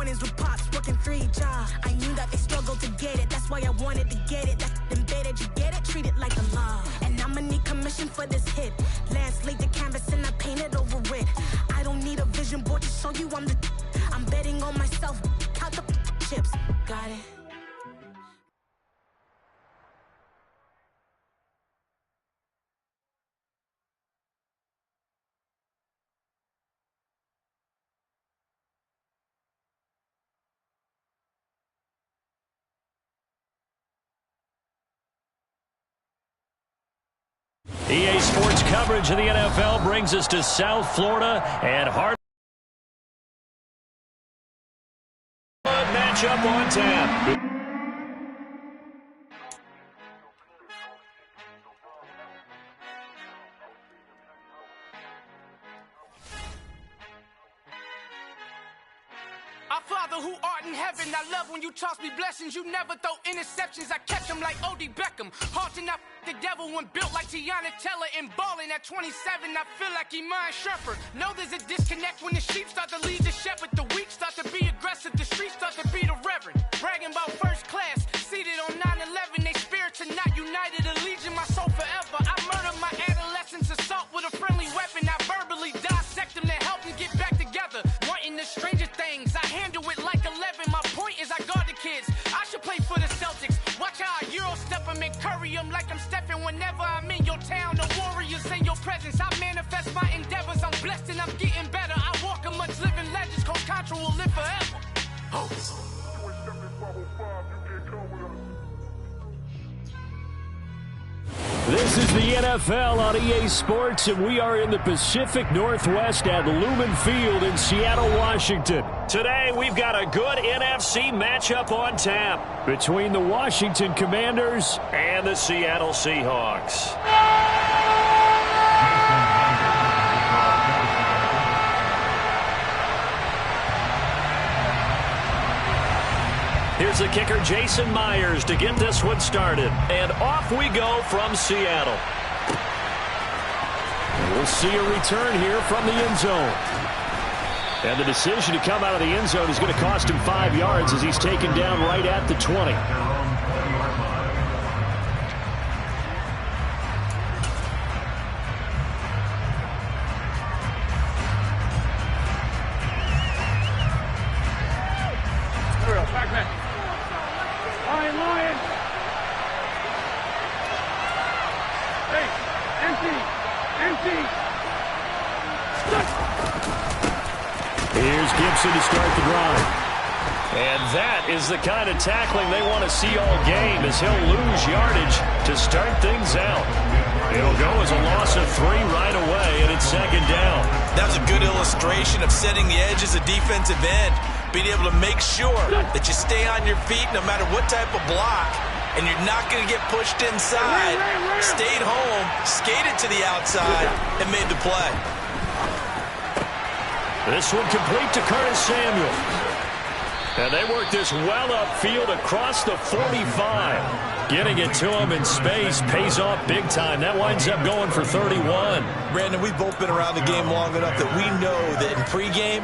mornings with pops, working 3 jobs. I knew that they struggled to get it, that's why I wanted to get it. That's embedded, you get it, treat it like a law. And I'ma need commission for this hit. Lance laid the canvas and I painted over it. I don't need a vision board to show you I'm betting on myself, count the chips. Got it. EA Sports coverage of the NFL brings us to South Florida and Hartford. Matchup on tap. Our Father who art in heaven, I love when you toss me blessings. You never throw interceptions, I catch them like O.D. Beckham. Halting up the devil when built like Tiana Teller and balling at 27, I feel like Iman Shumpert. Know there's a disconnect when the sheep start to lead the shepherd. The weak start to be aggressive, the streets start to be the reverend. Bragging about first class, seated on 9/11. They spirits are not united, a legion, my soul forever. I murdered my adolescence, assault with a friendly weapon. I verbally dissect them to help them get back together. Wanting the stranger things, I handle it like 11. My point is I guard the kids. I should play for the Celtics. Watch how I Euro step them and curry them like I'm stepping. Whenever I'm in your town, the warriors in your presence. I manifest my endeavors. I'm blessed and I'm getting better. I walk amongst living legends. Coach Contra will live forever. Oh. This is the NFL on EA Sports, and we are in the Pacific Northwest at Lumen Field in Seattle, Washington. Today, we've got a good NFC matchup on tap between the Washington Commanders and the Seattle Seahawks. Here's the kicker, Jason Myers, to get this one started. And off we go from Seattle. And we'll see a return here from the end zone. And the decision to come out of the end zone is going to cost him 5 yards as he's taken down right at the 20. Here's Gibson to start the drive. And that is the kind of tackling they want to see all game, as he'll lose yardage to start things out. It'll go as a loss of 3 right away, and it's second down. That was a good illustration of setting the edge as a defensive end, being able to make sure that you stay on your feet no matter what type of block, and you're not going to get pushed inside. Stayed home, skated to the outside, and made the play. This one complete to Curtis Samuel. And they work this well upfield across the 45. Getting it to him in space pays off big time. That winds up going for 31. Brandon, we've both been around the game long enough that we know that in pregame,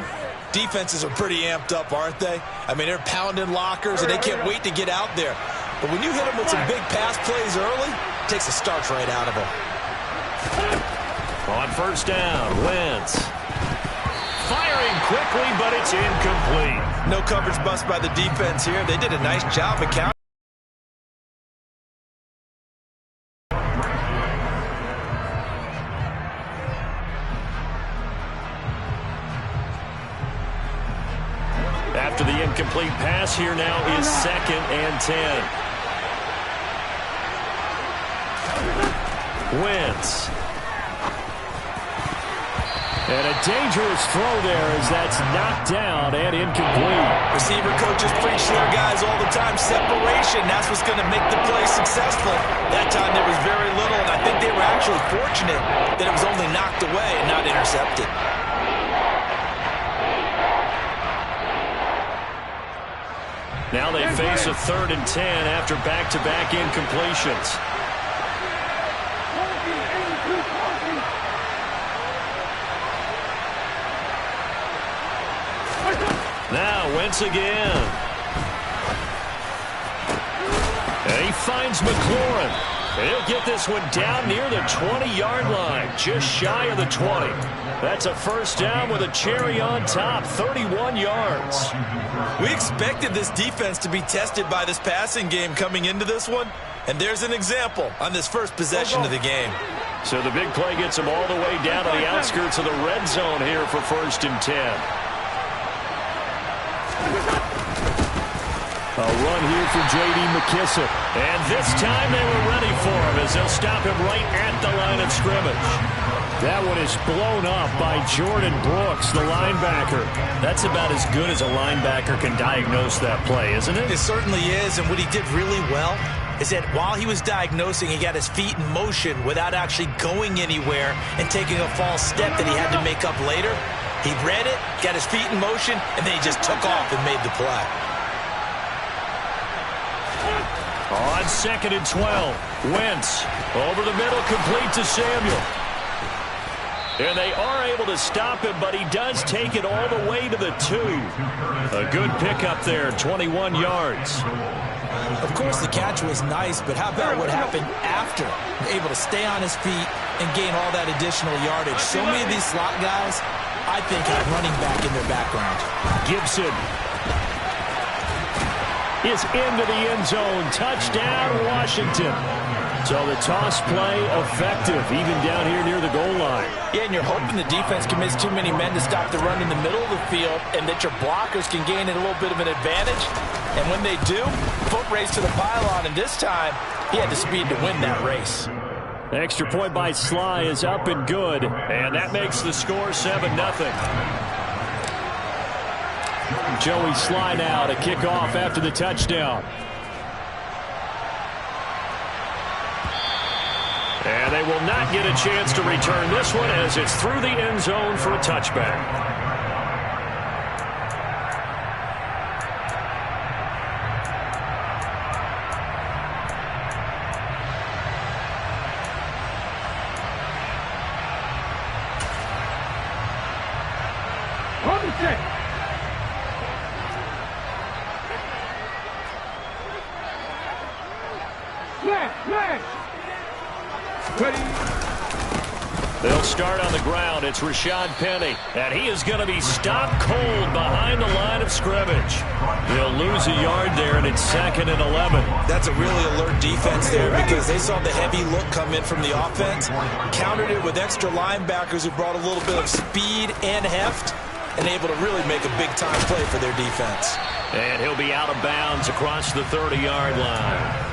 defenses are pretty amped up, aren't they? I mean, they're pounding lockers, and they can't wait to get out there. But when you hit them with some big pass plays early, it takes the starch right out of them. On first down, Wentz. Firing quickly, but it's incomplete. No coverage bust by the defense here. They did a nice job of countering. After the incomplete pass, here now is 2nd and 10. Wentz. And a dangerous throw there as that's knocked down and incomplete. Receiver coaches preach to their guys all the time. Separation, that's what's going to make the play successful. That time there was very little, and I think they were actually fortunate that it was only knocked away and not intercepted. Now they face a 3rd and 10 after back-to-back incompletions. Now Wentz again. And he finds McLaurin. And he'll get this one down near the 20-yard line, just shy of the 20. That's a first down with a cherry on top, 31 yards. We expected this defense to be tested by this passing game coming into this one, and there's an example on this first possession of the game. So the big play gets them all the way down to the outskirts of the red zone here for 1st and 10. A run here for J.D. McKissic. And this time they were ready for him as they'll stop him right at the line of scrimmage. That one is blown up by Jordan Brooks, the linebacker. That's about as good as a linebacker can diagnose that play, isn't it? It certainly is, and what he did really well is that while he was diagnosing, he got his feet in motion without actually going anywhere and taking a false step that he had to make up later. He read it, got his feet in motion, and then he just took off and made the play. On 2nd and 12, Wentz over the middle, complete to Samuel. And they are able to stop him, but he does take it all the way to the 2. A good pickup there, 21 yards. Of course, the catch was nice, but how about what happened after? Able to stay on his feet and gain all that additional yardage. So many of these slot guys, I think, have running back in their background. Gibson is into the end zone. Touchdown, Washington. So the toss play effective, even down here near the goal line. Yeah, and you're hoping the defense commits too many men to stop the run in the middle of the field and that your blockers can gain a little bit of an advantage. And when they do, foot race to the pylon, and this time he had the speed to win that race. Extra point by Sly is up and good, and that makes the score 7-0. Joey Sly now to kick off after the touchdown. And they will not get a chance to return this one as it's through the end zone for a touchback. They'll start on the ground. It's Rashad Penny, and he is going to be stopped cold behind the line of scrimmage. He'll lose a yard there, and it's 2nd and 11. That's a really alert defense there because they saw the heavy look come in from the offense, countered it with extra linebackers who brought a little bit of speed and heft, and able to really make a big-time play for their defense. And he'll be out of bounds across the 30-yard line.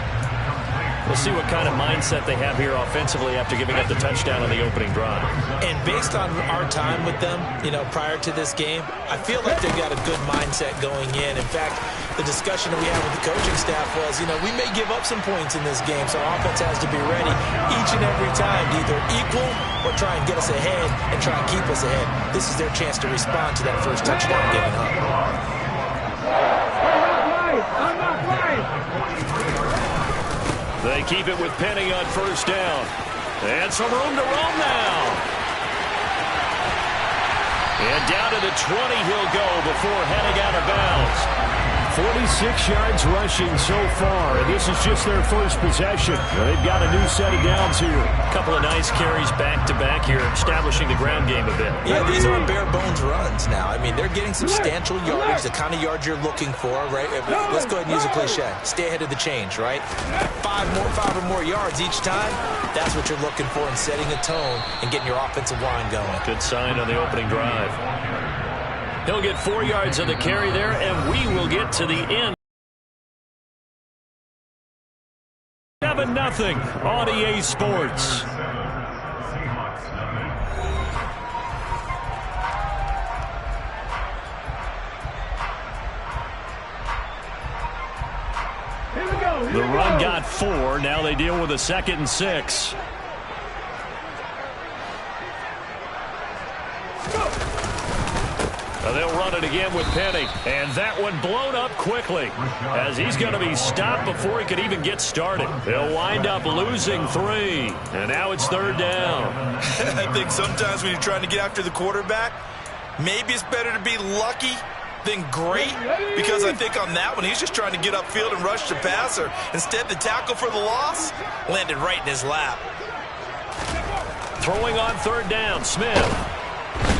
We'll see what kind of mindset they have here offensively after giving up the touchdown on the opening drive. And based on our time with them, prior to this game, I feel like they've got a good mindset going in. In fact, the discussion that we had with the coaching staff was, we may give up some points in this game, so our offense has to be ready each and every time to either equal or try and get us ahead and try and keep us ahead. This is their chance to respond to that first touchdown given up. They keep it with Penny on first down. And some room to roam now. And down to the 20 he'll go before heading out of bounds. 46 yards rushing so far, and this is just their first possession. They've got a new set of downs here. A couple of nice carries back-to-back here, establishing the ground game a bit. Yeah, these aren't bare-bones runs now. I mean, they're getting substantial yardage, the kind of yards you're looking for, right? Let's go ahead and use a cliche. Stay ahead of the change, right? 5 or more yards each time, that's what you're looking for in setting a tone and getting your offensive line going. Good sign on the opening drive. He'll get 4 yards on the carry there, and we will get to the end. 7-0 on EA Sports. The run got 4. Now they deal with a 2nd and 6. They'll run it again with Penny. And that one blown up quickly as he's going to be stopped before he could even get started. They'll wind up losing 3. And now it's 3rd down. I think sometimes when you're trying to get after the quarterback, maybe it's better to be lucky then great, because I think on that one, he's just trying to get upfield and rush the passer. Instead, the tackle for the loss landed right in his lap. Throwing on third down, Smith.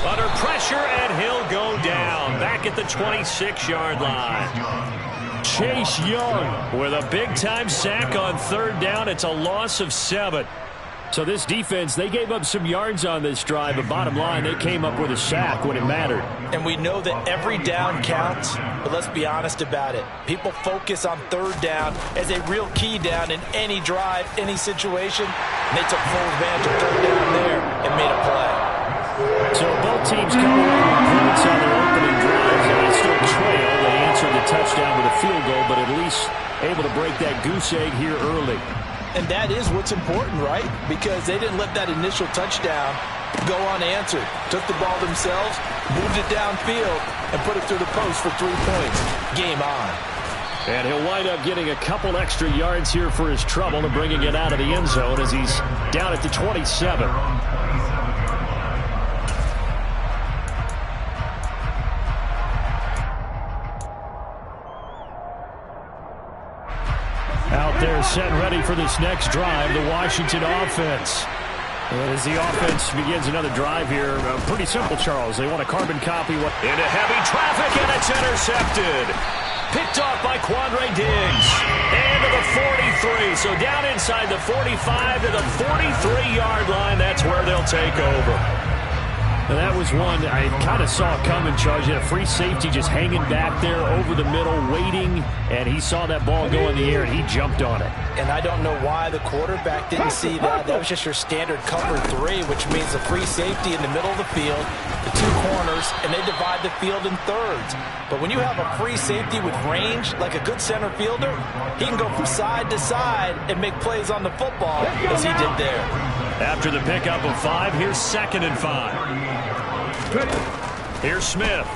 Under pressure, and he'll go down. Back at the 26-yard line. Chase Young with a big-time sack on third down. It's a loss of 7. So this defense, they gave up some yards on this drive, but bottom line, they came up with a sack when it mattered. And we know that every down counts, but let's be honest about it. People focus on third down as a real key down in any drive, any situation. And they took full advantage of third down there and made a play. So both teams come away with points on their opening drives, and they still trail. They answered the touchdown with a field goal, but at least able to break that goose egg here early. And that is what's important, right? Because they didn't let that initial touchdown go unanswered. Took the ball themselves, moved it downfield, and put it through the post for 3 points. Game on. And he'll wind up getting a couple extra yards here for his trouble and bringing it out of the end zone as he's down at the 27. Out there set and ready for this next drive, the Washington offense. As the offense begins another drive here, pretty simple, Charles. They want a carbon copy. Into heavy traffic, and it's intercepted. Picked off by Quandre Diggs. And to the 43. So down inside the 45 to the 43-yard line. That's where they'll take over. And that was one I kind of saw coming, Charles. You had a free safety just hanging back there over the middle, waiting, and he saw that ball go in the air, and he jumped on it. And I don't know why the quarterback didn't see that. That was just your standard cover 3, which means the free safety in the middle of the field, the 2 corners, and they divide the field in thirds. But when you have a free safety with range, like a good center fielder, he can go from side to side and make plays on the football as he did there. After the pickup of 5, here's 2nd and 5. Here's Smith.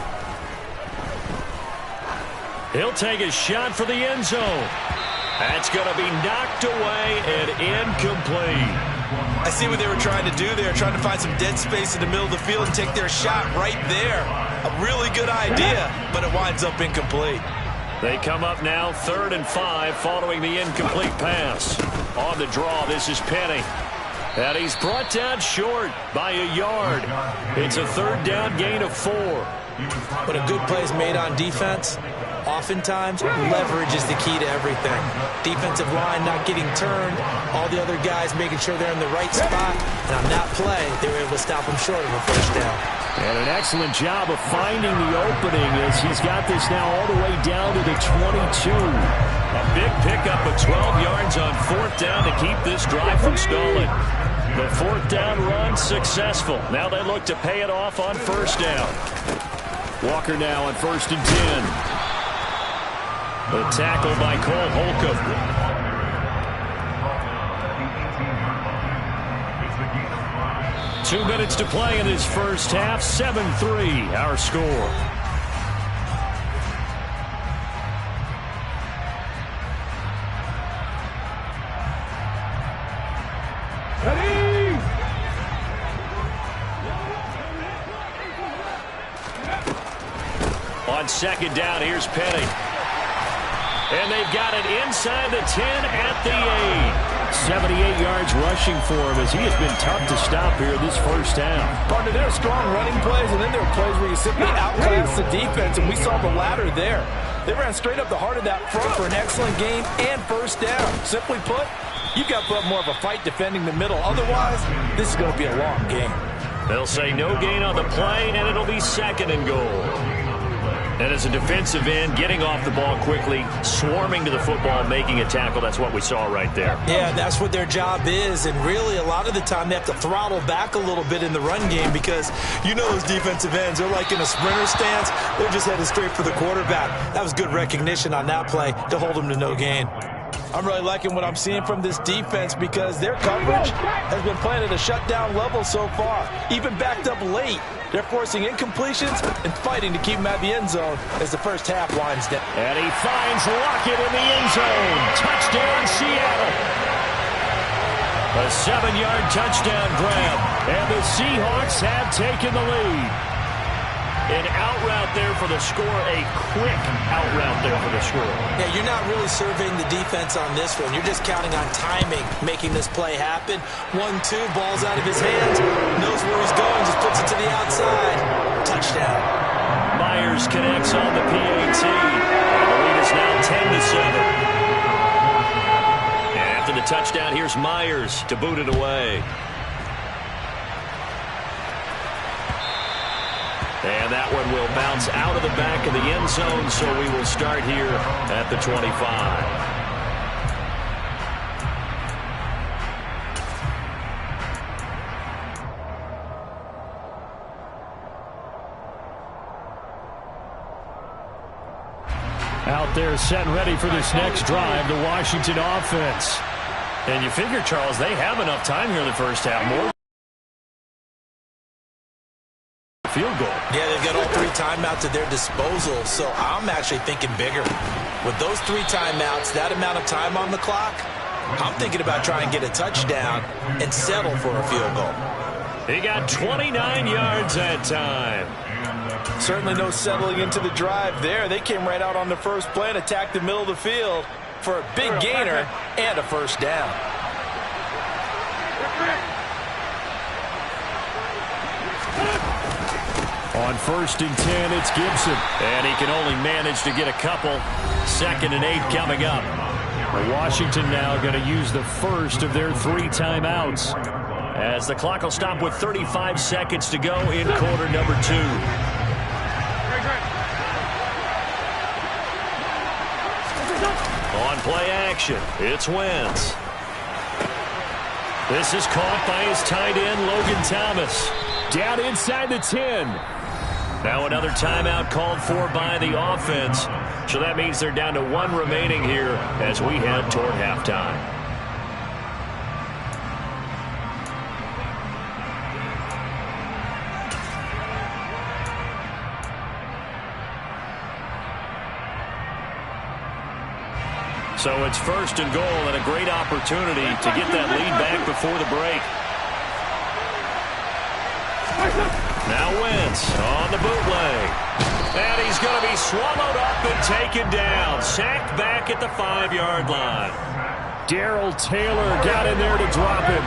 He'll take a shot for the end zone. That's going to be knocked away and incomplete. I see what they were trying to do there, trying to find some dead space in the middle of the field and take their shot right there. A really good idea, but it winds up incomplete. They come up now 3rd and 5 following the incomplete pass. On the draw, this is Penny. And he's brought down short by a yard. It's a 3rd down gain of 4. When a good play is made on defense, oftentimes leverage is the key to everything. Defensive line not getting turned, all the other guys making sure they're in the right spot. And on that play, they were able to stop him short of a 1st down. And an excellent job of finding the opening as he's got this now all the way down to the 22. A big pickup of 12 yards on 4th down to keep this drive from stalling. The 4th down run successful. Now they look to pay it off on 1st down. Walker now on 1st and 10. The tackle by Cole Holcomb. 2 minutes to play in this first half. 7-3 our score. On 2nd down, here's Penny. And they've got it inside the 10 at the 8. 78 yards rushing for him as he has been tough to stop here this first half. Partner, there are strong running plays, and then there are plays where you simply outclass the defense, and we saw the latter there. They ran straight up the heart of that front for an excellent game and 1st down. Simply put, you've got to put up more of a fight defending the middle. Otherwise, this is going to be a long game. They'll say no gain on the play, and it'll be 2nd and goal. And as a defensive end, getting off the ball quickly, swarming to the football, making a tackle, that's what we saw right there. Yeah, that's what their job is, and really a lot of the time they have to throttle back a little bit in the run game because you know those defensive ends, they're like in a sprinter stance, they're just headed straight for the quarterback. That was good recognition on that play to hold them to no gain. I'm really liking what I'm seeing from this defense because their coverage has been playing at a shutdown level so far. Even backed up late, they're forcing incompletions and fighting to keep them at the end zone as the first half winds down. And he finds Lockett in the end zone. Touchdown, Seattle. A 7-yard touchdown grab, and the Seahawks have taken the lead. An out route there for the score, a quick out route there for the score. Yeah, you're not really surveying the defense on this one. You're just counting on timing, making this play happen. 1-2, ball's out of his hands, knows where he's going, just puts it to the outside. Touchdown. Myers connects on the PAT. And the lead is now 10-7. And after the touchdown, here's Myers to boot it away. And that one will bounce out of the back of the end zone, so we will start here at the 25. Out there set and ready for this next drive, the Washington offense. And you figure, Charles, they have enough time here in the first half. More field goal. Yeah, they've got all 3 timeouts at their disposal, so I'm actually thinking bigger. With those 3 timeouts, that amount of time on the clock, I'm thinking about trying to get a touchdown and settle for a field goal. He got 29 yards that time. Certainly no settling into the drive there. They came right out on the first play and attacked the middle of the field for a big gainer and a first down. On 1st and 10, it's Gibson. And he can only manage to get a couple. 2nd and 8 coming up. Washington now going to use the first of their 3 timeouts, as the clock will stop with 35 seconds to go in quarter number 2. On play action, it's Wentz. This is caught by his tight end, Logan Thomas. Down inside the 10. Now another timeout called for by the offense. So that means they're down to 1 remaining here as we head toward halftime. So it's 1st and goal and a great opportunity to get that lead back before the break. Now Wentz on the bootleg. And he's going to be swallowed up and taken down. Sacked back at the 5-yard line. Darrell Taylor got in there to drop him.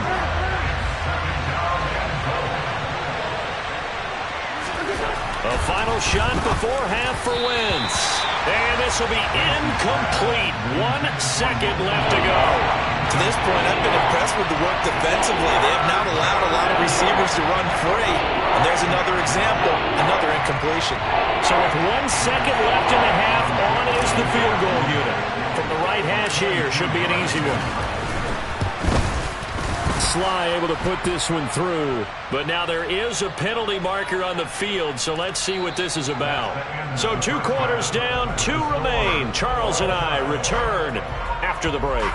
A final shot before half for Wentz. And this will be incomplete. 1 second left to go. To this point, I've been impressed with the work defensively. They have not allowed a lot of receivers to run free. And there's another example, another incompletion. So with 1 second left in the half, on is the field goal unit. From the right hash here, should be an easy one. Sly able to put this one through. But now there is a penalty marker on the field, so let's see what this is about. So 2 quarters down, 2 remain. Charles and I return after the break.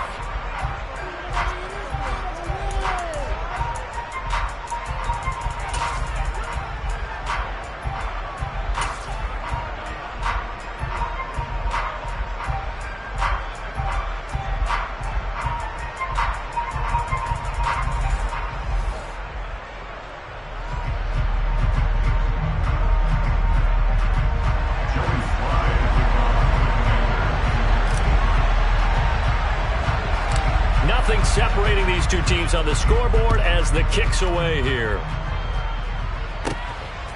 Separating these 2 teams on the scoreboard as the kick's away here.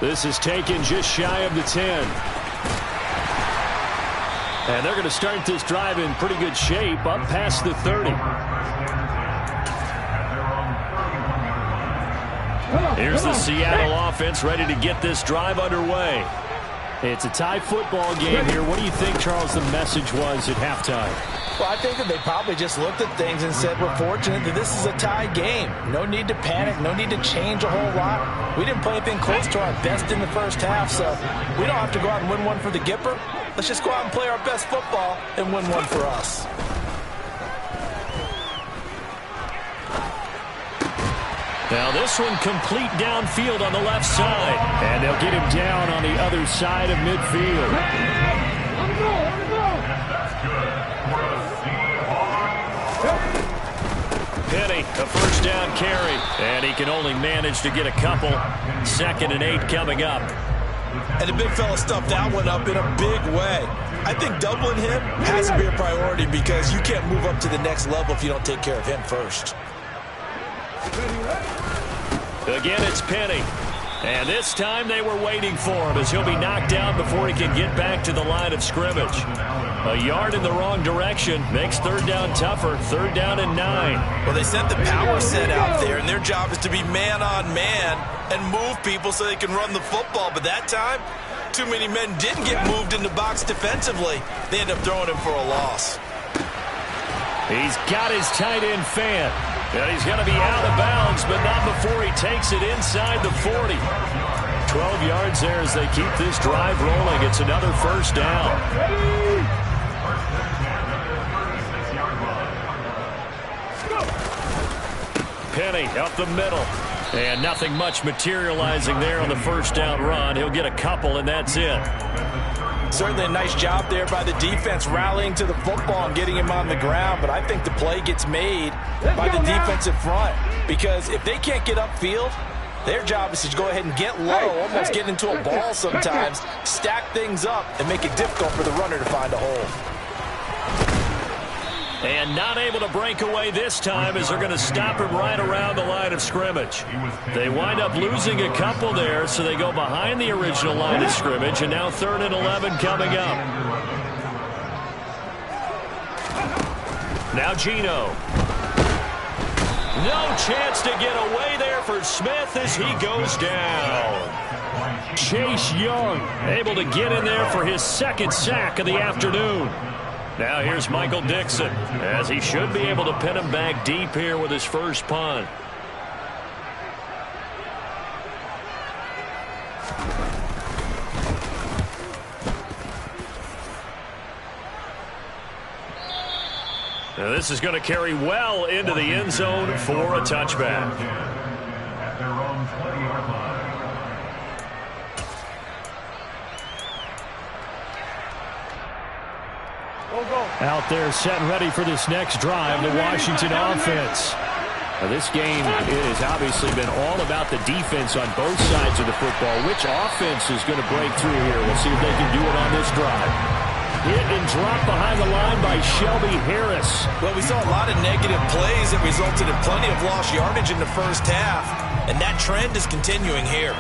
This is taken just shy of the 10. And they're going to start this drive in pretty good shape, up past the 30. Here's the Seattle offense ready to get this drive underway. It's a tie football game here. What do you think, Charles, the message was at halftime? Well, I think that they probably just looked at things and said, we're fortunate that this is a tie game. No need to panic. No need to change a whole lot. We didn't play anything close to our best in the first half, so we don't have to go out and win one for the Gipper. Let's just go out and play our best football and win one for us. Now this one complete downfield on the left side. And they'll get him down on the other side of midfield. Penny, a first down carry. And he can only manage to get a couple. 2nd and 8 coming up. And the big fella stuffed that one up in a big way. I think doubling him has to be a priority because you can't move up to the next level if you don't take care of him first. Again, it's Penny. And this time they were waiting for him as he'll be knocked down before he can get back to the line of scrimmage. A yard in the wrong direction makes third down tougher. Third down and 9. Well, they sent the power set out there, and their job is to be man-on-man and move people so they can run the football. But that time, too many men didn't get moved in the box defensively. They end up throwing him for a loss. He's got his tight end fan. And he's going to be out of bounds, but not before he takes it inside the 40. 12 yards there as they keep this drive rolling. It's another first down. Penny up the middle. And nothing much materializing there on the first down run. He'll get a couple, and that's it. Certainly a nice job there by the defense rallying to the football and getting him on the ground, but I think the play gets made by the defensive front because if they can't get upfield, their job is to go ahead and get low, almost get into a ball sometimes, stack things up, and make it difficult for the runner to find a hole. And not able to break away this time as they're going to stop him right around the line of scrimmage. They wind up losing a couple there, so they go behind the original line of scrimmage, and now 3rd and 11 coming up. Now Geno. No chance to get away there for Smith as he goes down. Chase Young able to get in there for his second sack of the afternoon. Now here's Michael Dixon, as he should be able to pin him back deep here with his first punt. Now this is going to carry well into the end zone for a touchback. At their own 20-yard line. Out there set and ready for this next drive, the Washington offense. Now this game has obviously been all about the defense on both sides of the football. Which offense is going to break through here? We'll see if they can do it on this drive. Hit and drop behind the line by Shelby Harris. Well, we saw a lot of negative plays that resulted in plenty of lost yardage in the first half, and that trend is continuing here.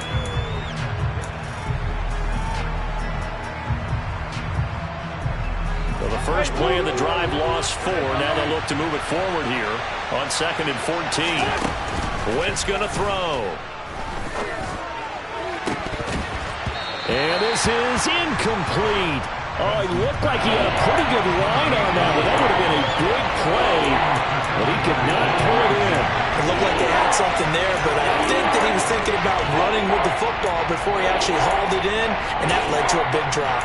Well, the first play of the drive lost 4. Now they look to move it forward here on 2nd and 14. Wentz going to throw. And this is incomplete. Oh, he looked like he had a pretty good line on that, but that would have been a big play, but he could not pull it in. It looked like they had something there, but I think that he was thinking about running with the football before he actually hauled it in, and that led to a big drop.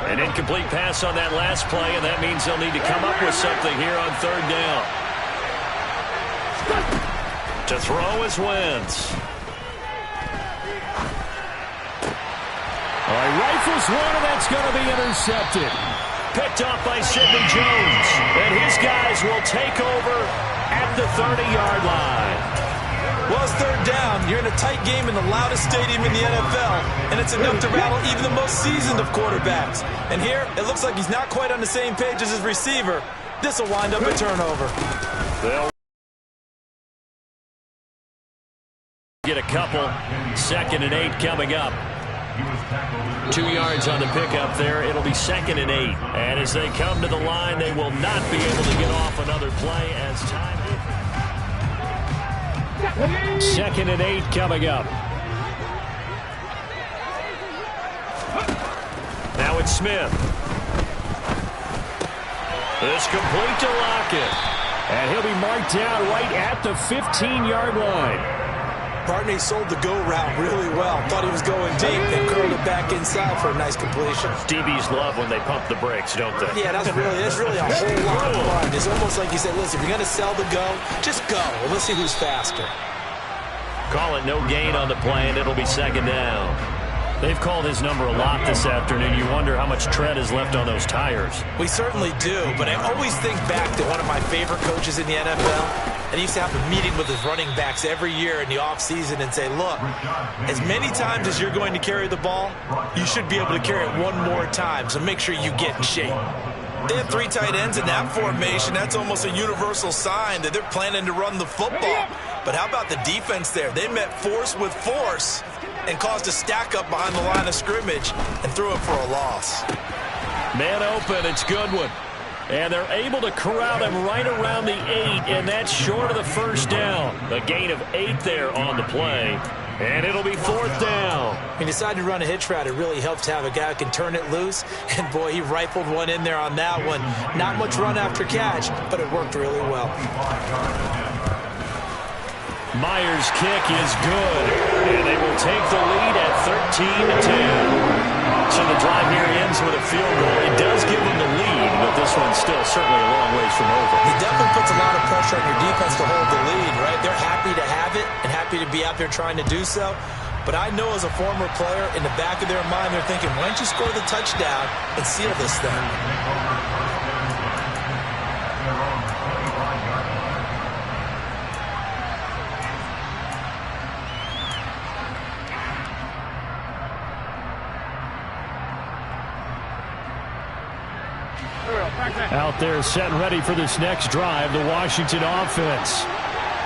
An incomplete pass on that last play, and that means they'll need to come up with something here on 3rd down. To throw is Wentz. All right, rifles one, and that's going to be intercepted. Picked off by Sidney Jones, and his guys will take over at the 30-yard line. Well, it's 3rd down. You're in a tight game in the loudest stadium in the NFL, and it's enough to rattle even the most seasoned of quarterbacks. And here, it looks like he's not quite on the same page as his receiver. This will wind up a turnover. They'll get a couple. 2nd and 8 coming up. 2 yards on the pickup there. It'll be 2nd and 8. And as they come to the line, they will not be able to get off another play as time. 2nd and 8 coming up. Now it's Smith. It's complete to Lockett. And he'll be marked down right at the 15-yard line. Barney sold the go route really well. Thought he was going deep and curled it back inside for a nice completion. DBs love when they pump the brakes, don't they? Yeah, that's really a whole lot of fun. It's almost like you said, listen, if you're going to sell the go, just go. Well, let's see who's faster. Call it no gain on the play, and it'll be 2nd down. They've called his number a lot this afternoon. You wonder how much tread is left on those tires. We certainly do, but I always think back to one of my favorite coaches in the NFL, And he used to have a meeting with his running backs every year in the offseason and say, look, as many times as you're going to carry the ball, you should be able to carry it one more time, so make sure you get in shape. They have 3 tight ends in that formation. That's almost a universal sign that they're planning to run the football. But how about the defense there? They met force with force and caused a stack up behind the line of scrimmage and threw it for a loss. Man open, it's Goodwin. And they're able to corral him right around the 8, and that's short of the first down. A gain of 8 there on the play, and it'll be 4th down. When you decide to run a hitch route, it really helps to have a guy who can turn it loose. And, boy, he rifled one in there on that one. Not much run after catch, but it worked really well. Myers' kick is good, and they will take the lead at 13-10. So the drive here ends with a field goal. It does give them the lead, but this one's still certainly a long ways from over. It definitely puts a lot of pressure on your defense to hold the lead, right? They're happy to have it and happy to be out there trying to do so. But I know as a former player, in the back of their mind, they're thinking, why don't you score the touchdown and seal this thing? Out there set and ready for this next drive, the Washington offense.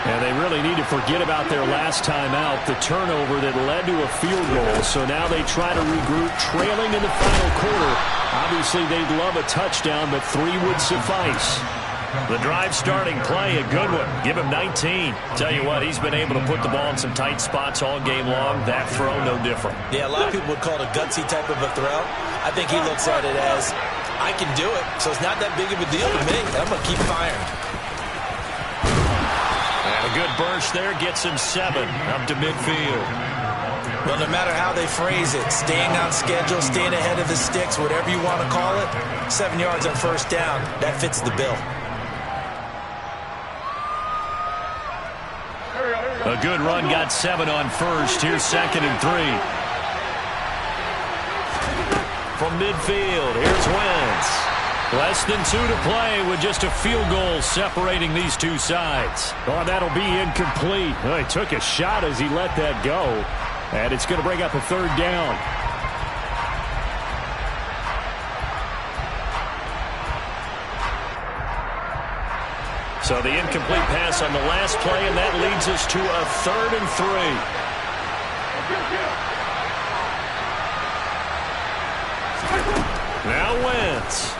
And they really need to forget about their last time out, the turnover that led to a field goal. So now they try to regroup, trailing in the final quarter. Obviously, they'd love a touchdown, but 3 would suffice. The drive starting play, a good one. Give him 19. Tell you what, he's been able to put the ball in some tight spots all game long. That throw, no different. Yeah, a lot of people would call it a gutsy type of a throw. I think he looks at it as, I can do it, so it's not that big of a deal to me. I'm going to keep firing. And a good burst there gets him 7 up to midfield. Well, no matter how they phrase it, staying on schedule, staying ahead of the sticks, whatever you want to call it, 7 yards on first down, that fits the bill. A good run got 7 on first. Here's 2nd and 3. From midfield, here's Wentz. Less than 2 to play with just a field goal separating these two sides. Oh, that'll be incomplete. Oh, he took a shot as he let that go. And it's going to bring up a 3rd down. So the incomplete pass on the last play, and that leads us to a 3rd and 3. Now Wentz.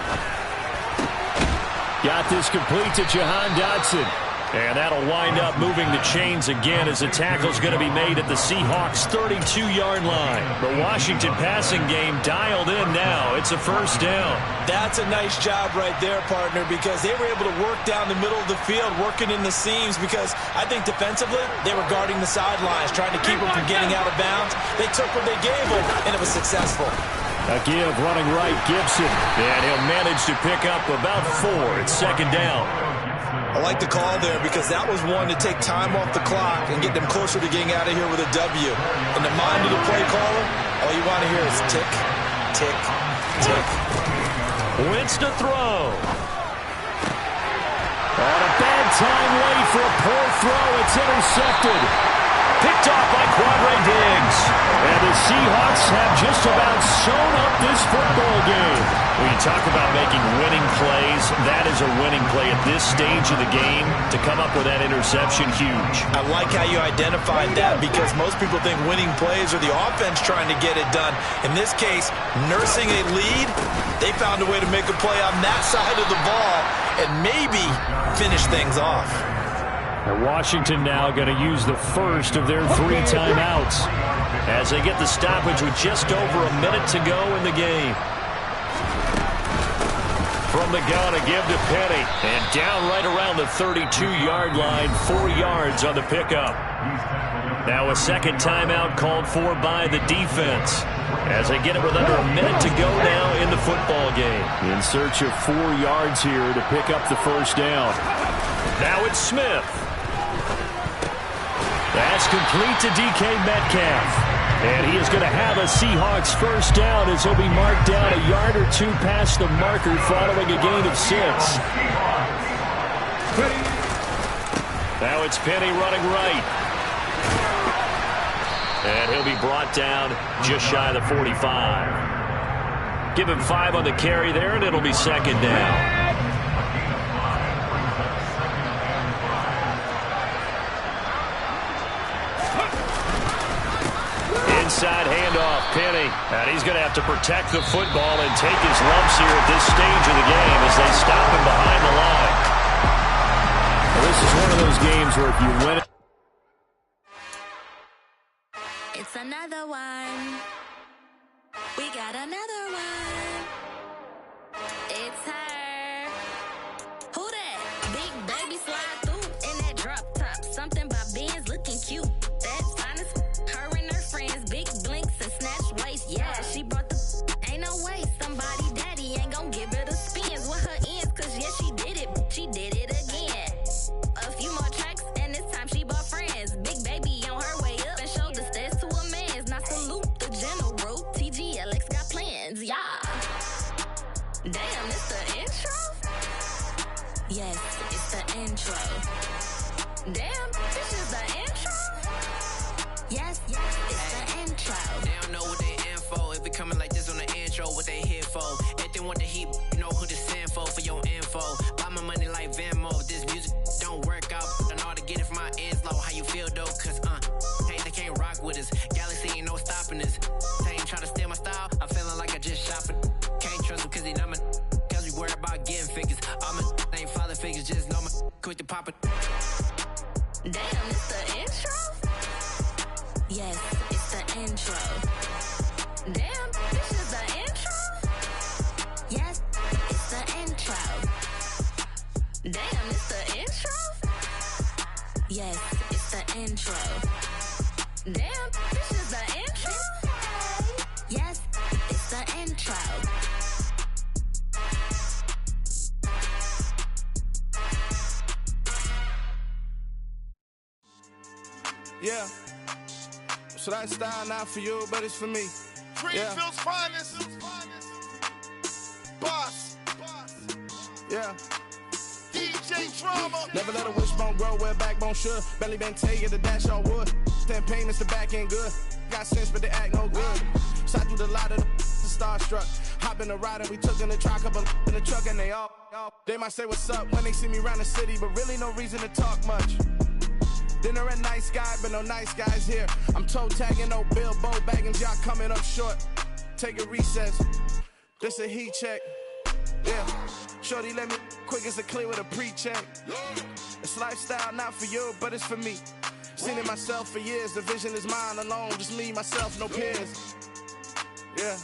Got this complete to Jahan Dotson. And that'll wind up moving the chains again as the tackle's going to be made at the Seahawks' 32-yard line. The Washington passing game dialed in now. It's a 1st down. That's a nice job right there, partner, because they were able to work down the middle of the field, working in the seams, because I think defensively they were guarding the sidelines, trying to keep them from getting out of bounds. They took what they gave them, and it was successful. A give running right, Gibson. And he'll manage to pick up about 4. It's 2nd down. I like the call there because that was one to take time off the clock and get them closer to getting out of here with a W. In the mind of the play caller, all you want to hear is tick, tick, tick. Wentz to throw. On a bad time late for a poor throw. It's intercepted. Picked off by Quandre Diggs. And the Seahawks have just about sewn up this football game. When you talk about making winning plays, that is a winning play at this stage of the game. To come up with that interception, huge. I like how you identified that because most people think winning plays are the offense trying to get it done. In this case, nursing a lead, they found a way to make a play on that side of the ball and maybe finish things off. And Washington now going to use the first of their 3 timeouts as they get the stoppage with just over a minute to go in the game. From the gun, a give to Penny. And down right around the 32-yard line, 4 yards on the pickup. Now a 2nd timeout called for by the defense as they get it with under a minute to go now in the football game. In search of 4 yards here to pick up the 1st down. Now it's Smith. That's complete to DK Metcalf. And he is going to have a Seahawks 1st down as he'll be marked down a yard or 2 past the marker following a gain of 6. Now it's Penny running right. And he'll be brought down just shy of the 45. Give him 5 on the carry there, and it'll be second down. Inside handoff, Penny. And he's going to have to protect the football and take his lumps here at this stage of the game as they stop him behind the line. Well, this is one of those games where if you win it. It's another one. We got another one. It's her. Who that? Big baby slide through in that drop top. Something by Benz looking cute. That's honest. Her and her friends, big blinks and snatch waist. Yeah, she brought the. Ain't no way somebody daddy ain't gon' give her the spins with her ends. Cause yeah, she did it. She did it again. A few more tracks and this time she bought friends. Big baby on her way up and showed the stairs to a man's. Now salute the general. TGLX got plans, yeah. Damn, it's the intro? Yes, it's the intro. Damn, this is the intro? Yes, it's the intro. They don't know what they in for. If we coming like this on the intro, what they here for? If they want the heat, you know who to send for your info. Buy my money like Venmo. If this music don't work out, I know how to get it from my ends low. How you feel though? Cause hey, they can't rock with us. Galaxy ain't no stopping us. They ain't trying to steal my style. I'm feeling like I just shot for. Can't trust them cause they numb it. Cause we worried about getting figures. All my ain't father figures, just know my quick to pop it. Damn, it's the intro? Yes, it's the intro. Damn, this is the intro? Yes, it's the intro. Damn, it's the intro? Yes, it's the intro. Damn, this is the intro? Yes, it's the intro. Yeah. So that style not for you, but it's for me. Greenfield's finest. Boss. Yeah. DJ Drama. Never let a wishbone grow where backbone should. Belly been take it, the dash all wood. Then payments, the back end good. Got sense, but they act no good. Shot through the lot of the starstruck. Hop in the ride and we took in the truck, couple in the truck, and they might say what's up when they see me around the city, but really no reason to talk much. Dinner a nice guy, but no nice guys here. I'm toe tagging, no Bilbo Baggins, y'all coming up short. Take a recess. This a heat check. Yeah. Shorty let me quick as a clear with a pre-check. It's lifestyle not for you, but it's for me. Seen it myself for years. The vision is mine alone. Just me, myself, no peers. Yeah.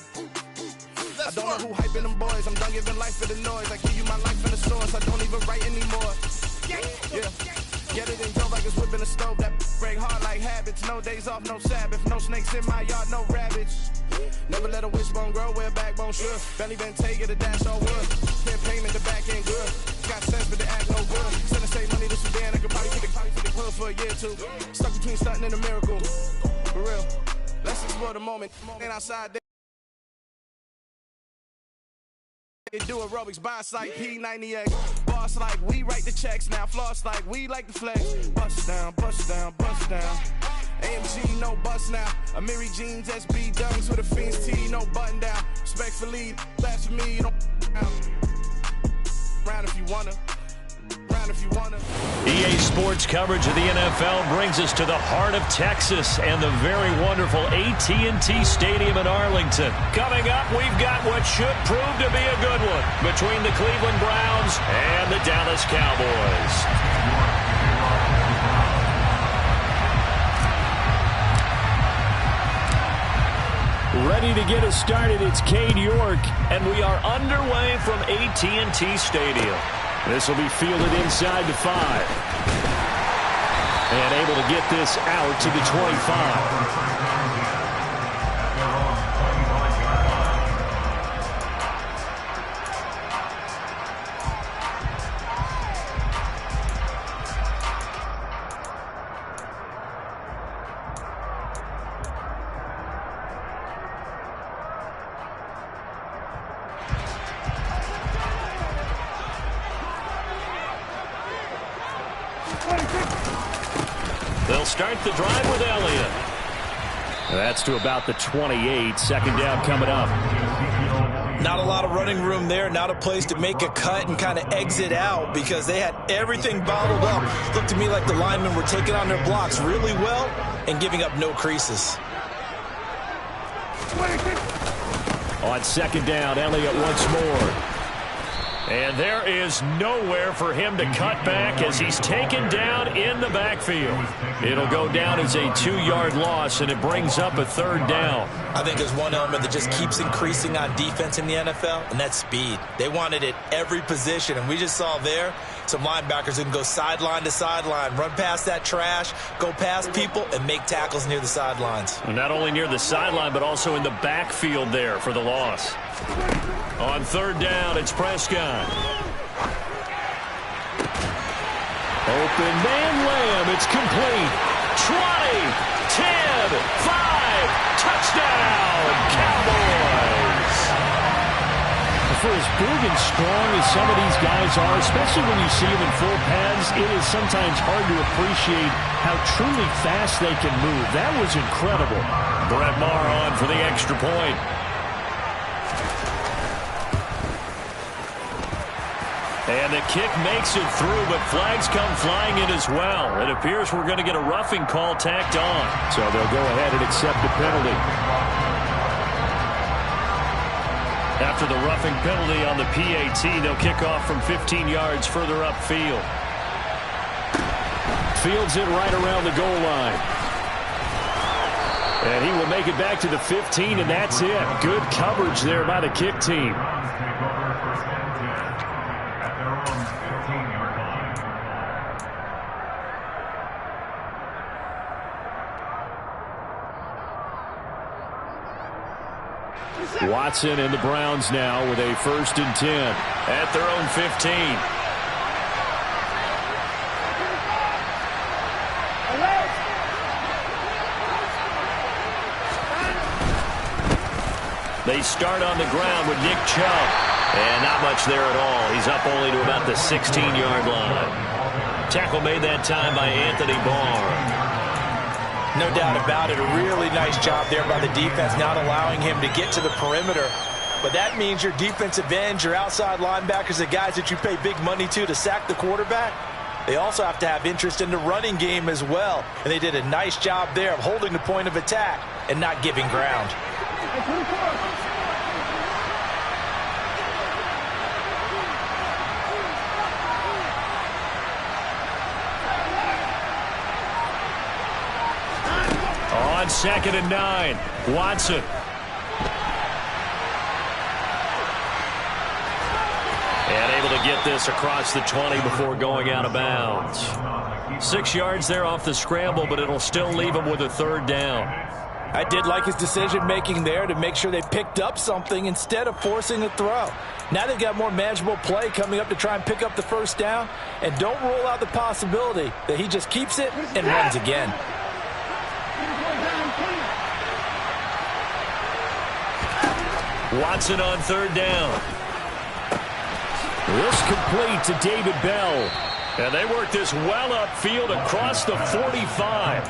I don't know who hyping them boys. I'm done giving life for the noise. I give you my life in the source. I don't even write anymore. Yeah. Get it in dope like it's whipping a stove. That break hard like habits. No days off, no Sabbath. No snakes in my yard, no rabbits. Never let a wishbone grow where backbone should. Belly been take it, a dash all wood. Can't payment, the back end good. Got sense, but they act no good. Send a save money to Sudan. I could probably take the hood for a year or two. Stuck between stunting and a miracle. For real. Let's explore the moment. Ain't outside there. They do aerobics, boss like P90X. Boss like we write the checks now. Floss like we like the flex. Bust down, bust down, bust down. AMG, no bust now. Amiri jeans, SB dunks with a Fiends T, no button down. Respectfully, that's for me, you don't round if you wanna. Round if you wanna. EA Sports coverage of the NFL brings us to the heart of Texas and the very wonderful AT&T Stadium in Arlington. Coming up, we've got what should prove to be a good one between the Cleveland Browns and the Dallas Cowboys. Ready to get us started, it's Cade York, and we are underway from AT&T Stadium. This will be fielded inside the 5. And able to get this out to the 25. start the drive with Elliott. That's to about the 28. Second down coming up. Not a lot of running room there. Not a place to make a cut and kind of exit out because they had everything bottled up. Looked to me like the linemen were taking on their blocks really well and giving up no creases. On second down, Elliott once more. And there is nowhere for him to cut back as he's taken down in the backfield. It'll go down as a 2-yard loss, and it brings up a third down. I think there's one element that just keeps increasing on defense in the NFL, and that's speed. They want it at every position, and we just saw there some linebackers who can go sideline to sideline, run past that trash, go past people, and make tackles near the sidelines. And not only near the sideline, but also in the backfield there for the loss. On third down, it's Prescott. Open man Lamb. It's complete. 20, 10, 5. Touchdown, Cowboys. For as big and strong as some of these guys are, especially when you see them in full pads, it is sometimes hard to appreciate how truly fast they can move. That was incredible. Brett Maher on for the extra point. And the kick makes it through, but flags come flying in as well. It appears we're going to get a roughing call tacked on. So they'll go ahead and accept the penalty. After the roughing penalty on the PAT, they'll kick off from 15 yards further upfield. Fields it right around the goal line. And he will make it back to the 15, and that's it. Good coverage there by the kick team. Watson and the Browns now with a 1st and 10 at their own 15. They start on the ground with Nick Chubb. And not much there at all. He's up only to about the 16-yard line. Tackle made that time by Anthony Barr. No doubt about it. A really nice job there by the defense, not allowing him to get to the perimeter. But that means your defensive ends, your outside linebackers, the guys that you pay big money to sack the quarterback, they also have to have interest in the running game as well. And they did a nice job there of holding the point of attack and not giving ground. On 2nd and 9, Watson. And able to get this across the 20 before going out of bounds. 6 yards there off the scramble, but it'll still leave him with a 3rd down. I did like his decision-making there to make sure they picked up something instead of forcing a throw. Now they've got more manageable play coming up to try and pick up the 1st down. And don't rule out the possibility that he just keeps it and runs again. Watson on 3rd down. This complete to David Bell. And they work this well upfield across the 45.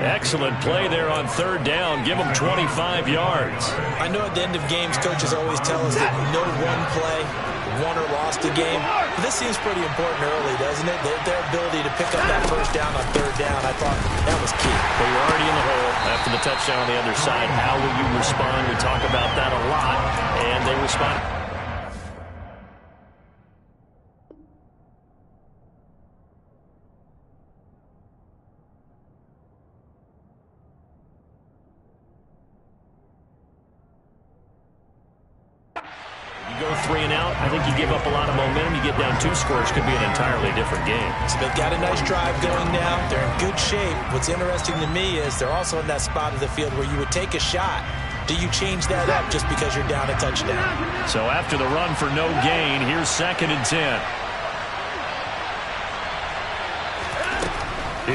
Excellent play there on 3rd down. Give them 25 yards. I know at the end of games, coaches always tell us that no one play won or lost a game. This seems pretty important early, doesn't it? Their ability to pick up that 1st down on 3rd down, I thought that was key. Well, you're already in the hole after the touchdown on the other side. How will you respond? We talk about that a lot, and they respond. Go 3 and out, I think you give up a lot of momentum. You get down 2 scores, could be an entirely different game. So they've got a nice drive going now. They're in good shape. What's interesting to me is they're also in that spot of the field where you would take a shot. Do you change that up just because you're down a touchdown? So after the run for no gain, here's 2nd and 10.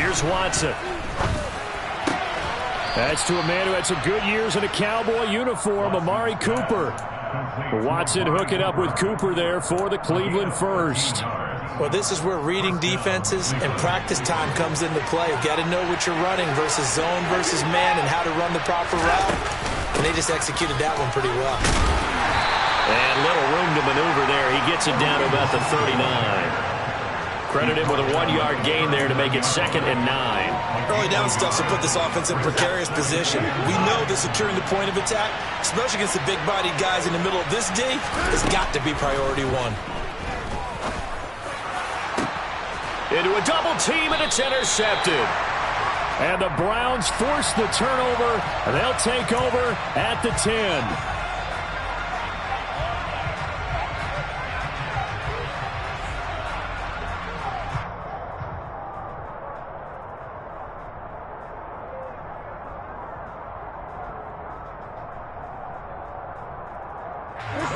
Here's Watson. That's to a man who had some good years in a Cowboy uniform, Amari Cooper. Watson hooking up with Cooper there for the Cleveland 1st. Well, this is where reading defenses and practice time comes into play. You've got to know what you're running versus zone versus man and how to run the proper route. And they just executed that one pretty well. And little room to maneuver there. He gets it down to about the 39. Credited with a 1-yard gain there to make it 2nd and 9. Early down stuff to put this offense in precarious position. We know that securing the point of attack, especially against the big-bodied guys in the middle of this D, has got to be priority one. Into a double team, and it's intercepted. And the Browns force the turnover, and they'll take over at the 10.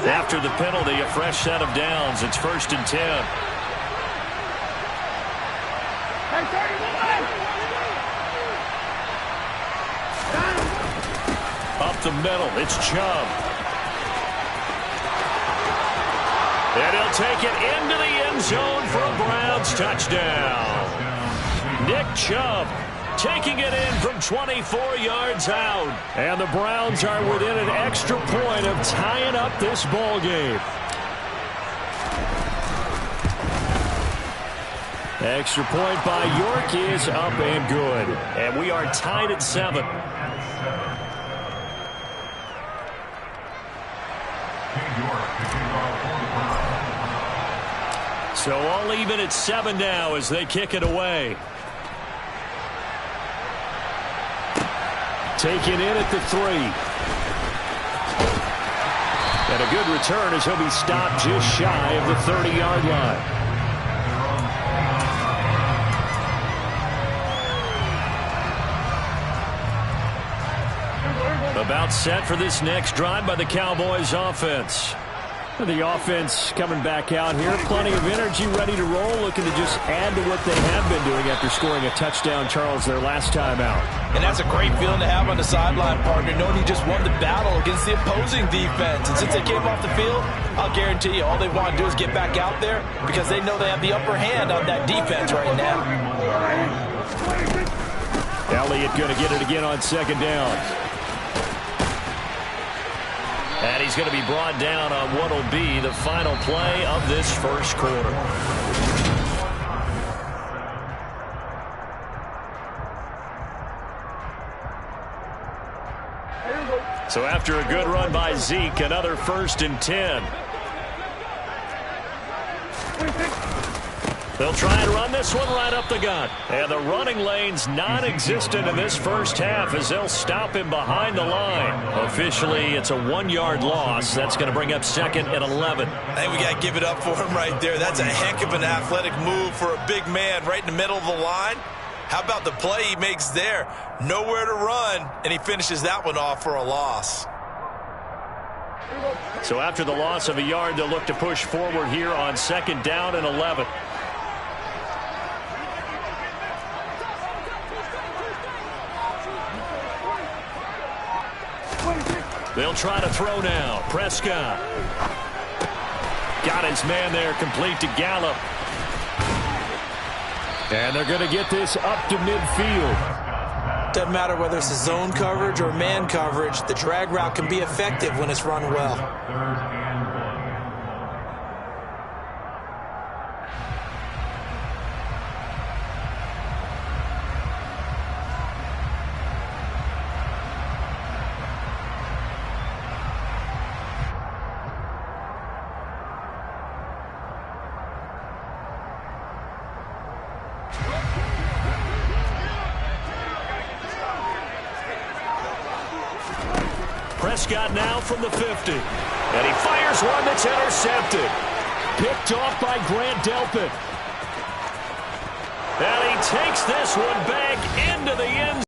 After the penalty, a fresh set of downs. It's 1st and 10. Up the middle, it's Chubb. And he'll take it into the end zone for a Browns touchdown. Nick Chubb taking it in from 24 yards out. And the Browns are within an extra point of tying up this ball game. Extra point by York is up and good. And we are tied at 7. So all even at 7 now as they kick it away. Taken in at the 3. And a good return as he'll be stopped just shy of the 30-yard line. About set for this next drive by the Cowboys offense. The offense coming back out here. Plenty of energy, ready to roll, looking to just add to what they have been doing after scoring a touchdown, Charles, their last time out. And that's a great feeling to have on the sideline, partner, knowing you just won the battle against the opposing defense. And since they came off the field, I'll guarantee you all they want to do is get back out there because they know they have the upper hand on that defense right now. Elliott going to get it again on 2nd down. And he's going to be brought down on what will be the final play of this first quarter. So after a good run by Zeke, another 1st and 10. They'll try and run this one right up the gut. And the running lane's non-existent in this first half as they'll stop him behind the line. Officially, it's a 1-yard loss. That's going to bring up 2nd and 11. I think we got to give it up for him right there. That's a heck of an athletic move for a big man right in the middle of the line. How about the play he makes there? Nowhere to run, and he finishes that one off for a loss. So after the loss of a yard, they'll look to push forward here on 2nd down and 11. They'll try to throw now. Prescott. Got his man there, complete to Gallup. And they're going to get this up to midfield. Doesn't matter whether it's a zone coverage or man coverage, the drag route can be effective when it's run well. Prescott now from the 50. And he fires one that's intercepted. Picked off by Grant Delpit. And he takes this one back into the end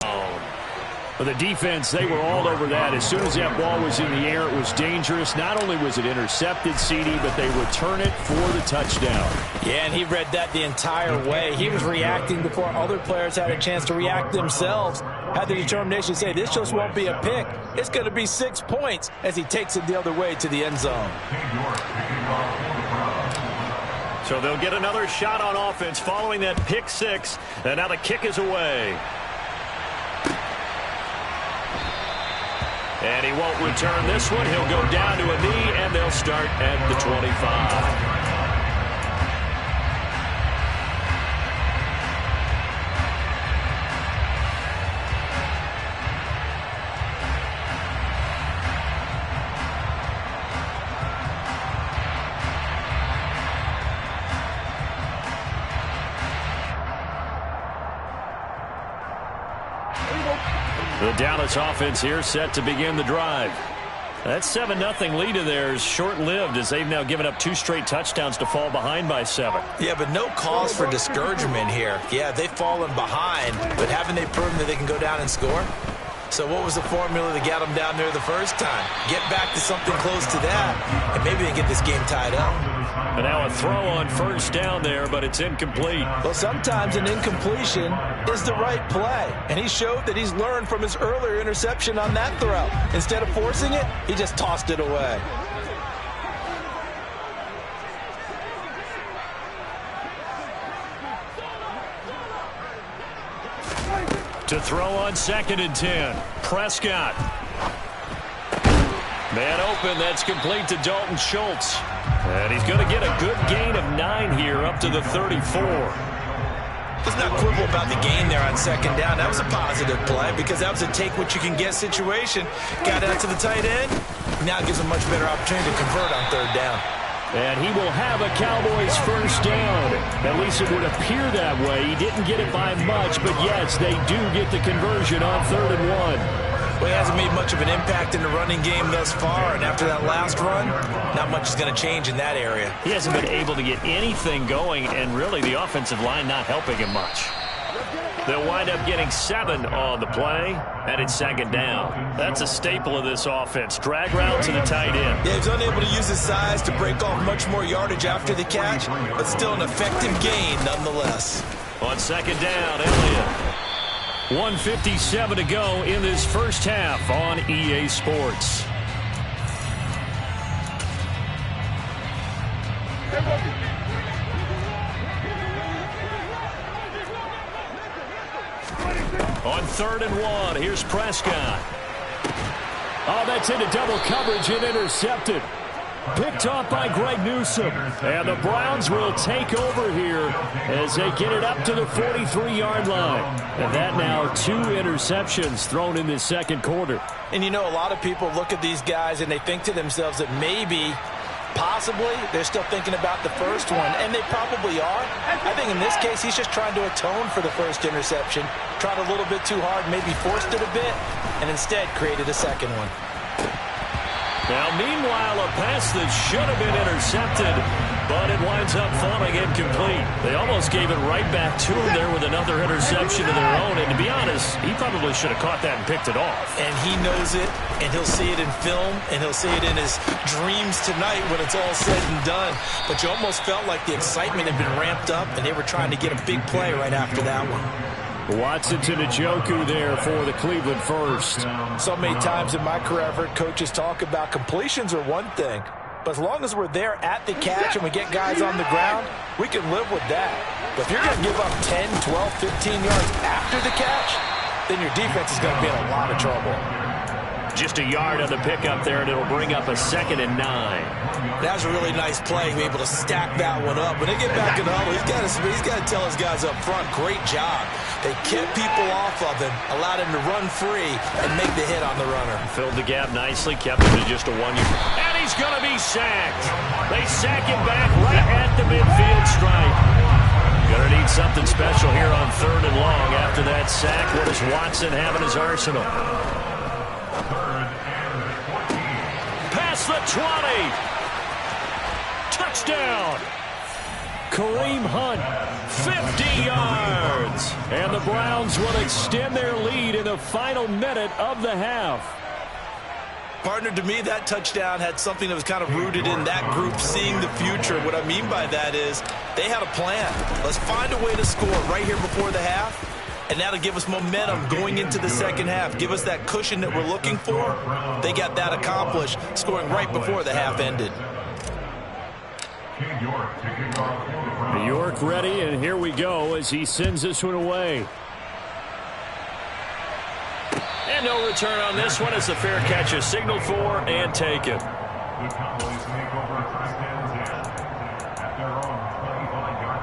zone. The defense, they were all over that. As soon as that ball was in the air, it was dangerous. Not only was it intercepted, CD, but they return it for the touchdown. Yeah, and he read that the entire way. He was reacting before other players had a chance to react themselves. Had the determination to say, this just won't be a pick. It's going to be 6 points as he takes it the other way to the end zone. So they'll get another shot on offense following that pick six. And now the kick is away. And he won't return this one. He'll go down to a knee, and they'll start at the 25. The Dallas offense here set to begin the drive. That 7-0 lead of theirs short-lived as they've now given up 2 straight touchdowns to fall behind by 7. Yeah, but no cause for discouragement here. Yeah, they've fallen behind, but haven't they proven that they can go down and score? So what was the formula that got them down there the first time? Get back to something close to that, and maybe they get this game tied up. And now a throw on first down there, but it's incomplete. Well, sometimes an incompletion is the right play. And he showed that he's learned from his earlier interception on that throw. Instead of forcing it, he just tossed it away. To throw on 2nd and 10. Prescott. Man open, that's complete to Dalton Schultz. And he's going to get a good gain of 9 here up to the 34. Let's not quibble about the gain there on 2nd down. That was a positive play because that was a take-what-you-can-get situation. Got out to the tight end. Now it gives him a much better opportunity to convert on 3rd down. And he will have a Cowboys first down. At least it would appear that way. He didn't get it by much, but yes, they do get the conversion on 3rd and 1. Well, he hasn't made much of an impact in the running game thus far, and after that last run, not much is going to change in that area. He hasn't been able to get anything going, and really the offensive line not helping him much. They'll wind up getting 7 on the play, and it's 2nd down. That's a staple of this offense. Drag route to the tight end. Yeah, he's unable to use his size to break off much more yardage after the catch, but still an effective gain nonetheless. On 2nd down, Elliott. 1:57 to go in this first half on EA Sports. On 3rd and 1, here's Prescott. Oh, that's into double coverage and intercepted. Picked off by Greg Newsome. And the Browns will take over here as they get it up to the 43-yard line. And that now 2 interceptions thrown in this second quarter. And you know, a lot of people look at these guys and they think to themselves that maybe, possibly, they're still thinking about the first one. And they probably are. I think in this case, he's just trying to atone for the first interception. Tried a little bit too hard, maybe forced it a bit, and instead created a second one. Now, meanwhile, a pass that should have been intercepted, but it winds up falling incomplete. They almost gave it right back to him there with another interception of their own. And to be honest, he probably should have caught that and picked it off. And he knows it, and he'll see it in film, and he'll see it in his dreams tonight when it's all said and done. But you almost felt like the excitement had been ramped up, and they were trying to get a big play right after that one. Watson to Njoku there for the Cleveland first. So many times in my career, I've heard coaches talk about completions are one thing, but as long as we're there at the catch and we get guys on the ground, we can live with that. But if you're going to give up 10, 12, 15 yards after the catch, then your defense is going to be in a lot of trouble. Just a yard on the pickup there, and it'll bring up a 2nd and 9. That was a really nice play. Be able to stack that one up. When they get back in the huddle, he's got to tell his guys up front, great job. They kept people off of him, allowed him to run free, and make the hit on the runner. Filled the gap nicely, kept him to just a 1 yard. And he's going to be sacked. They sack him back right at the midfield stripe. Going to need something special here on 3rd and long after that sack. What does Watson have in his arsenal? Past the 20. Touchdown. Kareem Hunt, 50 yards. And the Browns will extend their lead in the final minute of the half. Partner, to me, that touchdown had something that was kind of rooted in that group seeing the future. What I mean by that is they had a plan. Let's find a way to score right here before the half, and that'll give us momentum going into the second half. Give us that cushion that we're looking for. They got that accomplished, scoring right before the half ended. New York ready, and here we go as he sends this one away. And no return on this one as the fair catch is signaled for and taken. The Cowboys take over first and 10 at their own 25-yard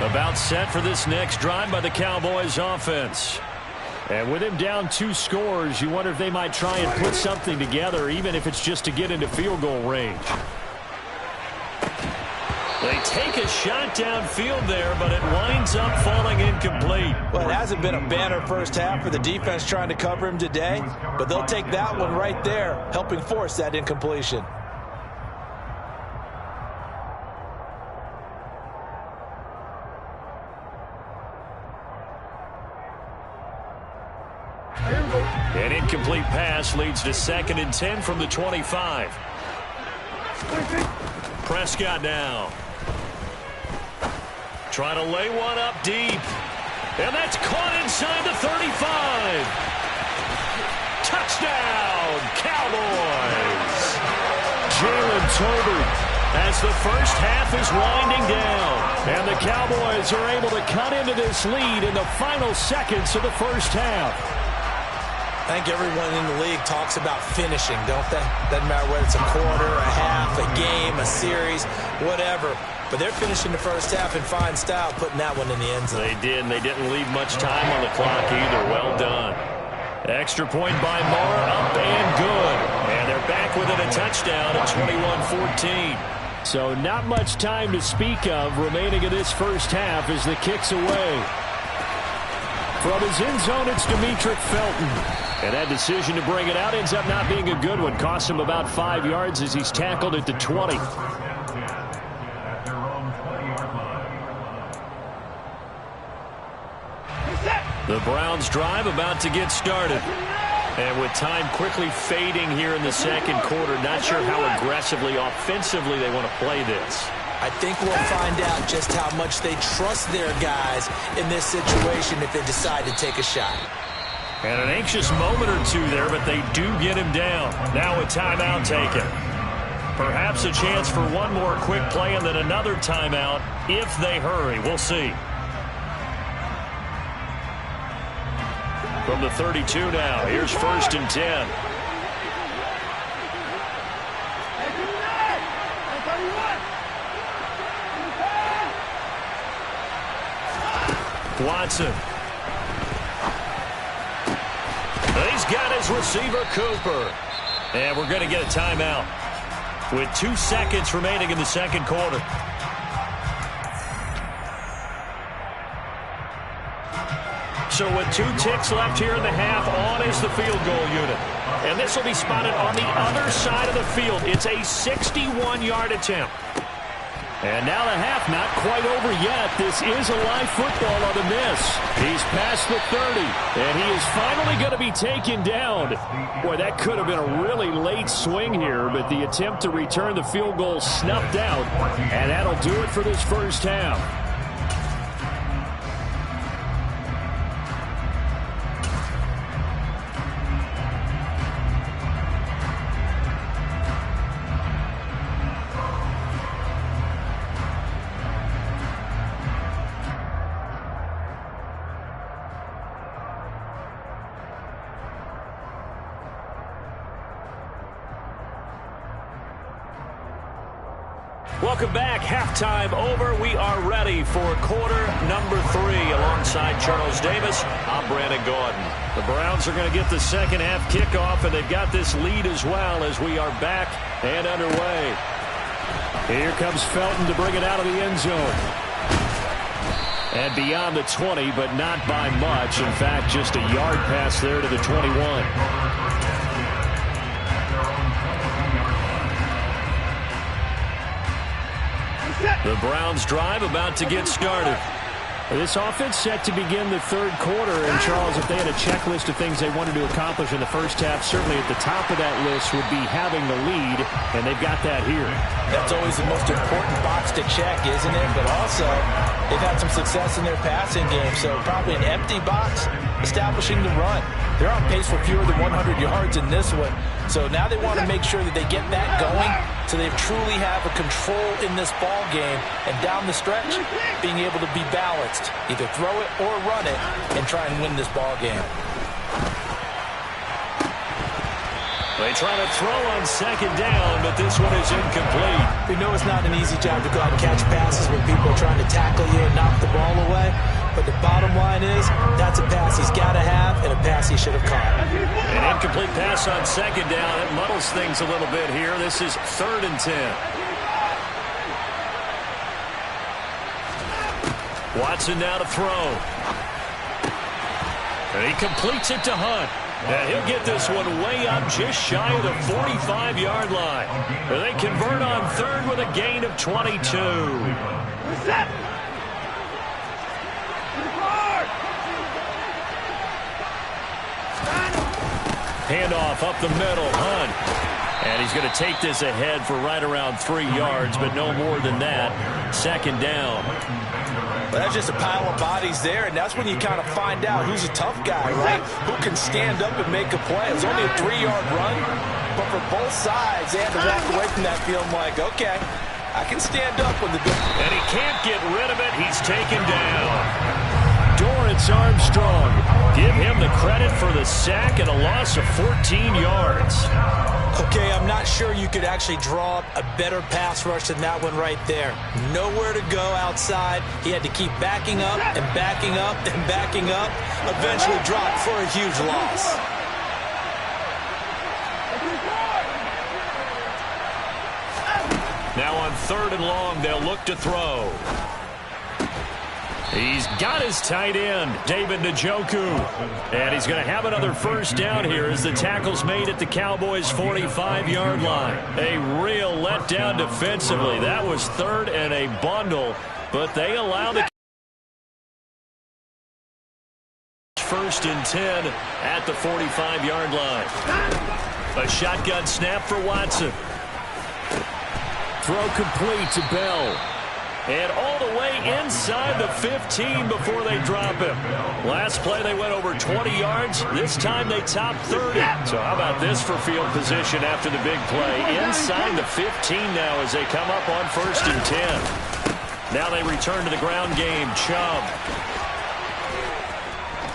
line. About set for this next drive by the Cowboys offense. And with him down 2 scores, you wonder if they might try and put something together, even if it's just to get into field goal range. They take a shot downfield there, but it winds up falling incomplete. Well, it hasn't been a banner first half for the defense trying to cover him today, but they'll take that one right there, helping force that incompletion. An incomplete pass leads to 2nd and 10 from the 25. Prescott now. Trying to lay one up deep. And that's caught inside the 35. Touchdown, Cowboys. Jalen Tolbert as the first half is winding down. And the Cowboys are able to cut into this lead in the final seconds of the first half. I think everyone in the league talks about finishing, don't they? Doesn't matter whether it's a quarter, a half, a game, a series, whatever. But they're finishing the first half in fine style, putting that one in the end zone. They did, and they didn't leave much time on the clock either. Well done. Extra point by Mara, up and good. And they're back within a touchdown at 21-14. So not much time to speak of remaining in this first half as the kick's away. From his end zone, it's Demetric Felton. And that decision to bring it out ends up not being a good one. Costs him about 5 yards as he's tackled at the 20. The Browns drive about to get started. And with time quickly fading here in the second quarter, not sure how aggressively, offensively they want to play this. I think we'll find out just how much they trust their guys in this situation if they decide to take a shot. And an anxious moment or two there, but they do get him down. Now a timeout taken. Perhaps a chance for one more quick play and then another timeout if they hurry. We'll see. From the 32 now, here's 1st and 10. Watson. He's got his receiver, Cooper. And we're going to get a timeout with 2 seconds remaining in the second quarter. So with 2 ticks left here in the half, on is the field goal unit. And this will be spotted on the other side of the field. It's a 61-yard attempt. And now the half not quite over yet. This is a live football on the miss. He's past the 30, and he is finally going to be taken down. Boy, that could have been a really late swing here, but the attempt to return the field goal snuffed out, and that'll do it for this first half. Welcome back. Halftime over. We are ready for quarter number 3. Alongside Charles Davis, I'm Brandon Gordon. The Browns are going to get the second half kickoff, and they've got this lead as well as we are back and underway. Here comes Felton to bring it out of the end zone. And beyond the 20, but not by much. In fact, just a yard pass there to the 21. The Browns drive about to get started. This offense set to begin the third quarter. And, Charles, if they had a checklist of things they wanted to accomplish in the first half, certainly at the top of that list would be having the lead, and they've got that here. That's always the most important box to check, isn't it? But also, they've had some success in their passing game, so probably an empty box establishing the run. They're on pace for fewer than 100 yards in this one, so now they want to make sure that they get that going so they truly have a control in this ball game, and down the stretch, being able to be balanced, either throw it or run it, and try and win this ball game. They try to throw on second down, but this one is incomplete. We know it's not an easy job to go out and catch passes when people are trying to tackle you and knock the ball away. But the bottom line is, that's a pass he's got to have and a pass he should have caught. An incomplete pass on second down. It muddles things a little bit here. This is 3rd and 10. Watson now to throw. And he completes it to Hunt. And he'll get this one way up just shy of the 45-yard line. They convert on 3rd with a gain of 22. Handoff up the middle, Hunt. And he's going to take this ahead for right around 3 yards, but no more than that. 2nd down. Well, that's just a pile of bodies there, and that's when you kind of find out who's a tough guy, right? Who can stand up and make a play. It was only a 3-yard run, but for both sides, they had to walk away from that feeling like, okay, I can stand up when the... And he can't get rid of it. He's taken down. Dorrance Armstrong. Give him the credit for the sack and a loss of 14 yards. Okay, I'm not sure you could actually draw up a better pass rush than that one right there. Nowhere to go outside. He had to keep backing up and backing up and backing up. Eventually dropped for a huge loss. Now on 3rd and long, they'll look to throw. He's got his tight end, David Njoku. And he's going to have another first down here as the tackle's made at the Cowboys' 45-yard line. A real letdown defensively. That was 3rd and a bundle, but they allow the 1st and 10 at the 45-yard line. A shotgun snap for Watson. Throw complete to Bell. And all the way inside the 15 before they drop him. Last play, they went over 20 yards. This time, they topped 30. So how about this for field position after the big play? Inside the 15 now as they come up on 1st and 10. Now they return to the ground game. Chubb.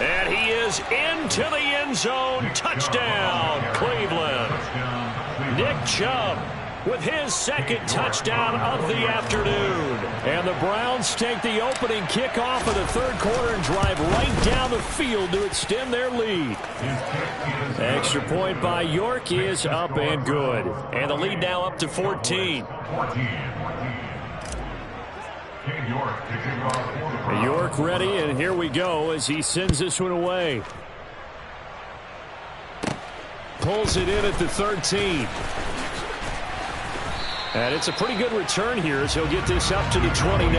And he is into the end zone. Touchdown, Cleveland. Nick Chubb with his 2nd touchdown of the afternoon. And the Browns take the opening kickoff of the 3rd quarter and drive right down the field to extend their lead. Extra point by York is up and good. And the lead now up to 14. York ready, and here we go as he sends this one away. Pulls it in at the 13. And it's a pretty good return here as he'll get this up to the 29.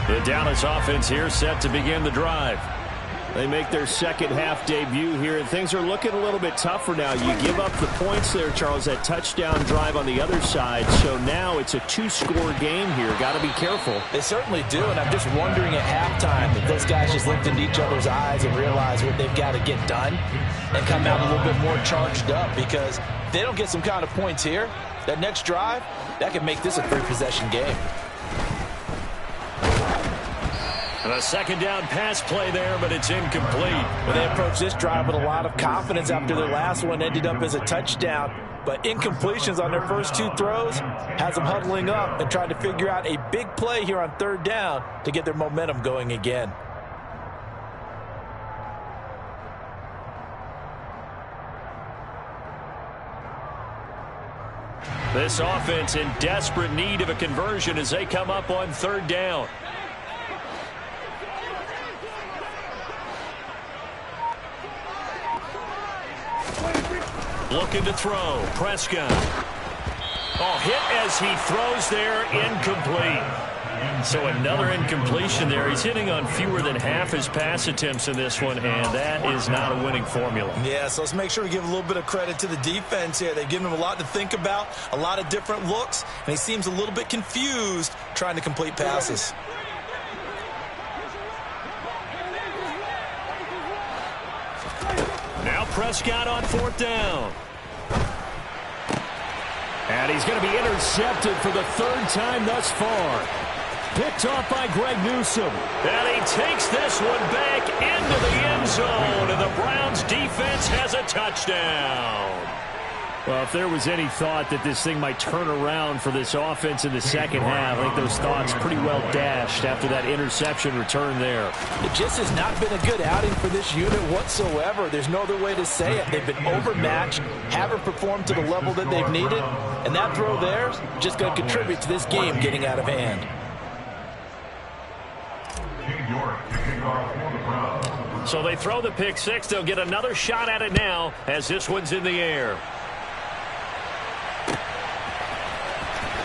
The Dallas offense here set to begin the drive. They make their 2nd half debut here, and things are looking a little bit tougher now. You give up the points there, Charles, that touchdown drive on the other side. So now it's a 2-score game here. Got to be careful. They certainly do, and I'm just wondering at halftime if those guys just looked into each other's eyes and realize what they've got to get done and come out a little bit more charged up, because if they don't get some kind of points here, that next drive, that could make this a 3-possession game. And a 2nd down pass play there, but it's incomplete. Well, they approached this drive with a lot of confidence after their last one ended up as a touchdown. But incompletions on their first 2 throws has them huddling up and trying to figure out a big play here on 3rd down to get their momentum going again. This offense in desperate need of a conversion as they come up on third down. Looking to throw. Prescott. Oh, hit as he throws there. Incomplete. So another incompletion there. He's hitting on fewer than half his pass attempts in this one, and that is not a winning formula. Yeah, so let's make sure we give a little bit of credit to the defense here. They've given him a lot to think about, a lot of different looks, and he seems a little bit confused trying to complete passes. Now Prescott on fourth down. And he's going to be intercepted for the third time thus far. Picked off by Greg Newsome. And he takes this one back into the end zone. And the Browns defense has a touchdown. Well, if there was any thought that this thing might turn around for this offense in the second half, I think those thoughts pretty well dashed after that interception return there. It just has not been a good outing for this unit whatsoever. There's no other way to say it. They've been overmatched, haven't performed to the level that they've needed, and that throw there is just going to contribute to this game getting out of hand. So they throw the pick six. They'll get another shot at it now as this one's in the air.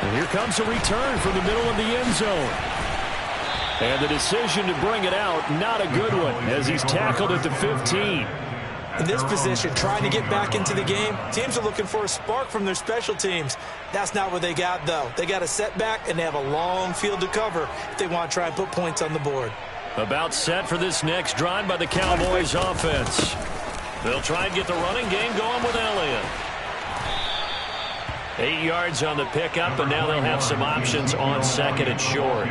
And here comes a return from the middle of the end zone. And the decision to bring it out, not a good one, as he's tackled at the 15. In this position, trying to get back into the game, teams are looking for a spark from their special teams. That's not what they got, though. They got a setback, and they have a long field to cover if they want to try and put points on the board. About set for this next drive by the Cowboys offense. They'll try and get the running game going with Elliott. 8 yards on the pickup, and now they'll have some options on second and short.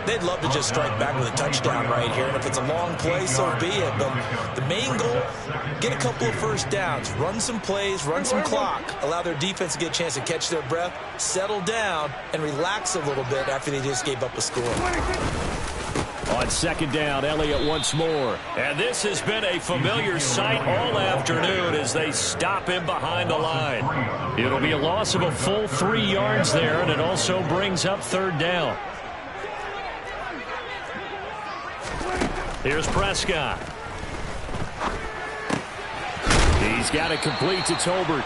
They'd love to just strike back with a touchdown right here, and if it's a long play, so be it. But the main goal, get a couple of first downs, run some plays, run some clock, allow their defense to get a chance to catch their breath, settle down, and relax a little bit after they just gave up a score. On second down, Elliott once more. And this has been a familiar sight all afternoon as they stop him behind the line. It'll be a loss of a full 3 yards there, and it also brings up third down. Here's Prescott. He's got it complete to Tolbert.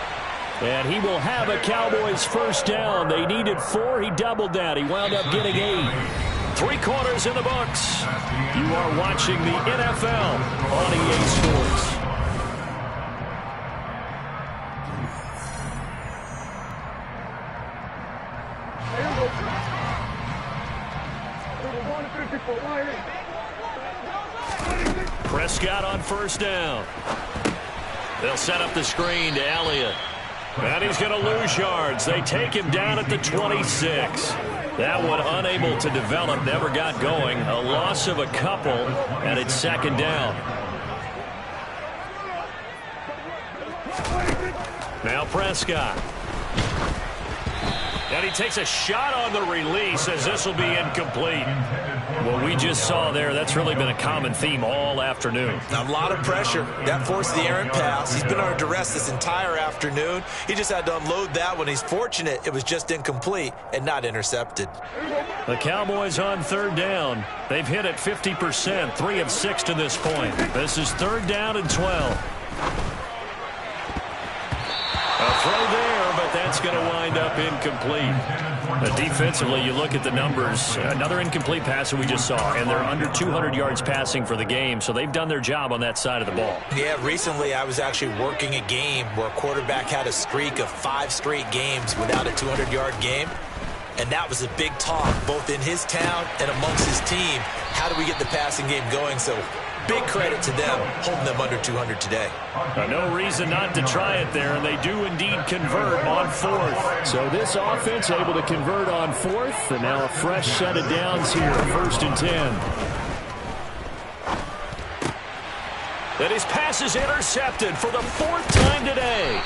And he will have a Cowboys first down. They needed 4. He doubled that. He wound up getting 8. 3 quarters in the books. You are watching the NFL on EA Sports. Prescott on first down. They'll set up the screen to Elliott. And he's going to lose yards. They take him down at the 26. That one unable to develop, never got going. A loss of a couple, and it's second down. Now Prescott. And he takes a shot on the release as this will be incomplete. What we just saw there, that's really been a common theme all afternoon. A lot of pressure. That forced the errant pass. He's been under duress this entire afternoon. He just had to unload that one. He's fortunate it was just incomplete and not intercepted. The Cowboys on third down. They've hit it 50%, 3 of 6 to this point. This is third down and 12. A throw there, but that's going to wind up incomplete. Defensively, you look at the numbers. Another incomplete pass that we just saw, and they're under 200 yards passing for the game, so they've done their job on that side of the ball. Yeah, recently I was actually working a game where a quarterback had a streak of 5 straight games without a 200-yard game, and that was a big talk, both in his town and amongst his team. How do we get the passing game going? So big credit to them, holding them under 200 today. No reason not to try it there, and they do indeed convert on 4th. So this offense able to convert on 4th, and now a fresh set of downs here, 1st and 10. And his pass is intercepted for the 4th time today.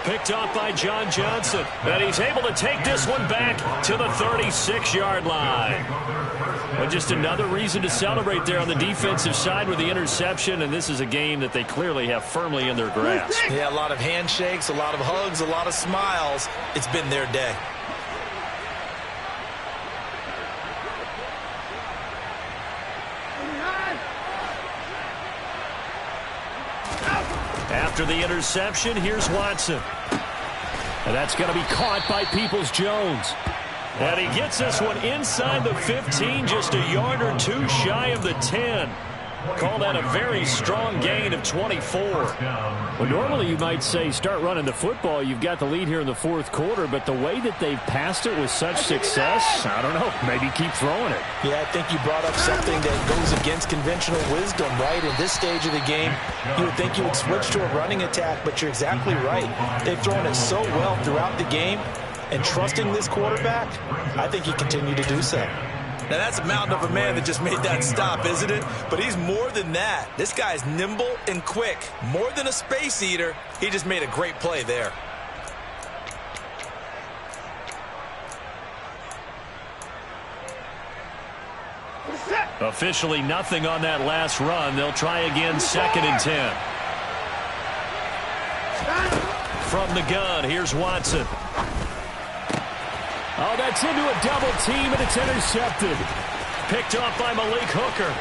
Picked off by John Johnson. And he's able to take this one back to the 36-yard line. Well, just another reason to celebrate there on the defensive side with the interception, and this is a game that they clearly have firmly in their grasp. Yeah, a lot of handshakes, a lot of hugs, a lot of smiles. It's been their day. After the interception, here's Watson. And that's going to be caught by Peoples-Jones. And he gets this one inside the 15, just a yard or two shy of the 10. Call that a very strong gain of 24. Well, normally you might say start running the football. You've got the lead here in the fourth quarter, but the way that they've passed it with such success, I don't know, maybe keep throwing it. Yeah, I think you brought up something that goes against conventional wisdom, right? In this stage of the game, you would think you would switch to a running attack, but you're exactly right. They've thrown it so well throughout the game, and trusting this quarterback, I think he continued to do so. Now, that's a mountain of a man that just made that stop, isn't it? But he's more than that. This guy's nimble and quick. More than a space eater, he just made a great play there. Officially nothing on that last run. They'll try again, 2nd and 10. From the gun, here's Watson. Oh, that's into a double team, and it's intercepted. Picked off by Malik Hooker.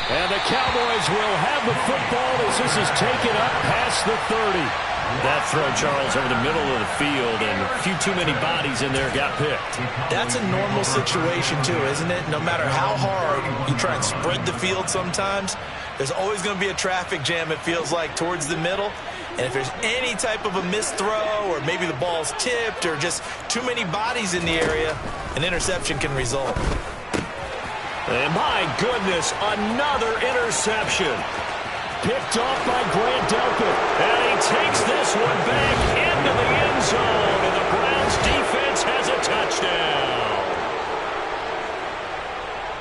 And the Cowboys will have the football as this is taken up past the 30. That throw, Charles, over the middle of the field, and a few too many bodies in there got picked. That's a normal situation, too, isn't it? No matter how hard you try and spread the field sometimes, there's always going to be a traffic jam, it feels like, towards the middle. And if there's any type of a missed throw or maybe the ball's tipped or just too many bodies in the area, an interception can result. And my goodness, another interception. Picked off by Grant Delpit. And he takes this one back into the end zone. And the Browns defense has a touchdown.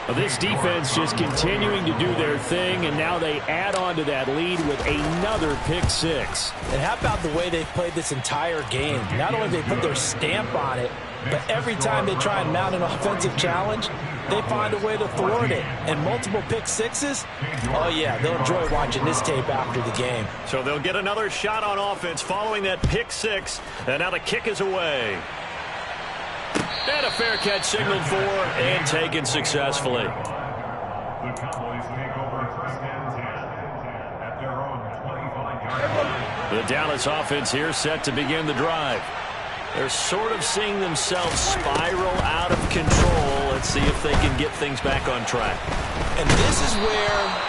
Well, this defense just continuing to do their thing, and now they add on to that lead with another pick six. And how about the way they've played this entire game? Not only do they put their stamp on it, but every time they try and mount an offensive challenge, they find a way to thwart it. And multiple pick sixes, oh yeah, they'll enjoy watching this tape after the game. So they'll get another shot on offense following that pick six, and now the kick is away. And a fair catch signaled for and taken successfully. The Cowboys take over 1st and 10 at their own 25-yard line. The Dallas offense here set to begin the drive. They're sort of seeing themselves spiral out of control. Let's see if they can get things back on track. And this is where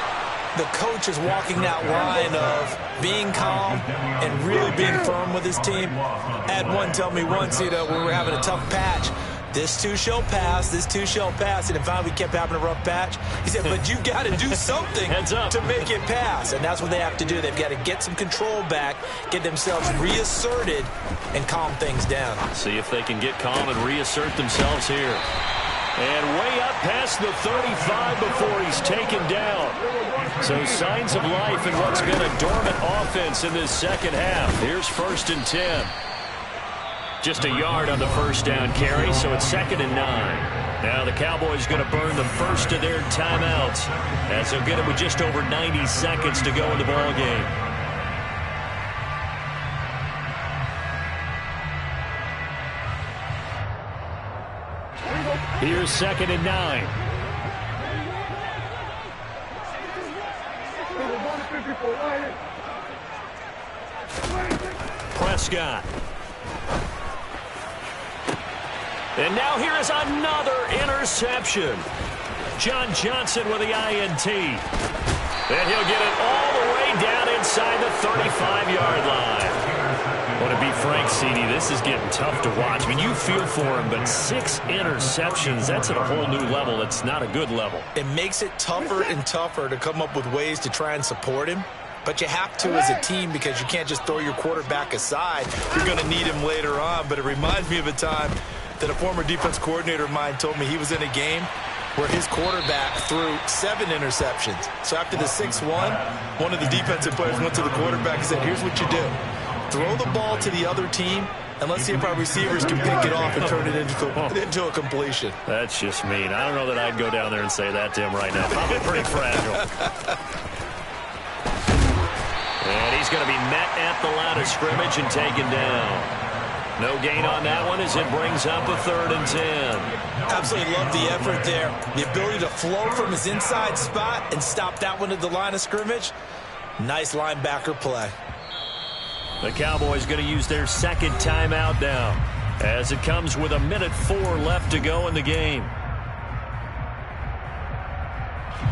the coach is walking that line of being calm and really being firm with his team. I had one tell me once, when we were having a tough patch, this too shall pass, this too shall pass. And finally we kept having a rough patch. He said, but you got to do something to make it pass. And that's what they have to do. They've got to get some control back, get themselves reasserted, and calm things down. See if they can get calm and reassert themselves here. And way up past the 35 before he's taken down. So signs of life in what's been a dormant offense in this second half. Here's 1st and 10. Just a yard on the first down carry, so it's 2nd and 9. Now the Cowboys going to burn the first of their timeouts as they'll get it with just over 90 seconds to go in the ball game. Here's 2nd and 9. Prescott. And now here is another interception. John Johnson with the INT. And he'll get it all the way down inside the 35-yard line. Well, to be frank, CD, this is getting tough to watch. I mean, you feel for him, but 6 interceptions, that's at a whole new level. It's not a good level. It makes it tougher and tougher to come up with ways to try and support him. But you have to as a team because you can't just throw your quarterback aside. You're going to need him later on. But it reminds me of a time that a former defense coordinator of mine told me he was in a game where his quarterback threw 7 interceptions. So after the 6-1, one of the defensive players went to the quarterback and said, here's what you do. throw the ball to the other team, and let's see if our receivers can pick it off and turn it into a completion. That's just mean. I don't know that I'd go down there and say that to him right now. Probably pretty fragile. And he's going to be met at the line of scrimmage and taken down. No gain on that one as it brings up a 3rd and 10. Absolutely love the effort there. The ability to flow from his inside spot and stop that one at the line of scrimmage. Nice linebacker play. The Cowboys going to use their 2nd timeout now as it comes with 1:04 left to go in the game.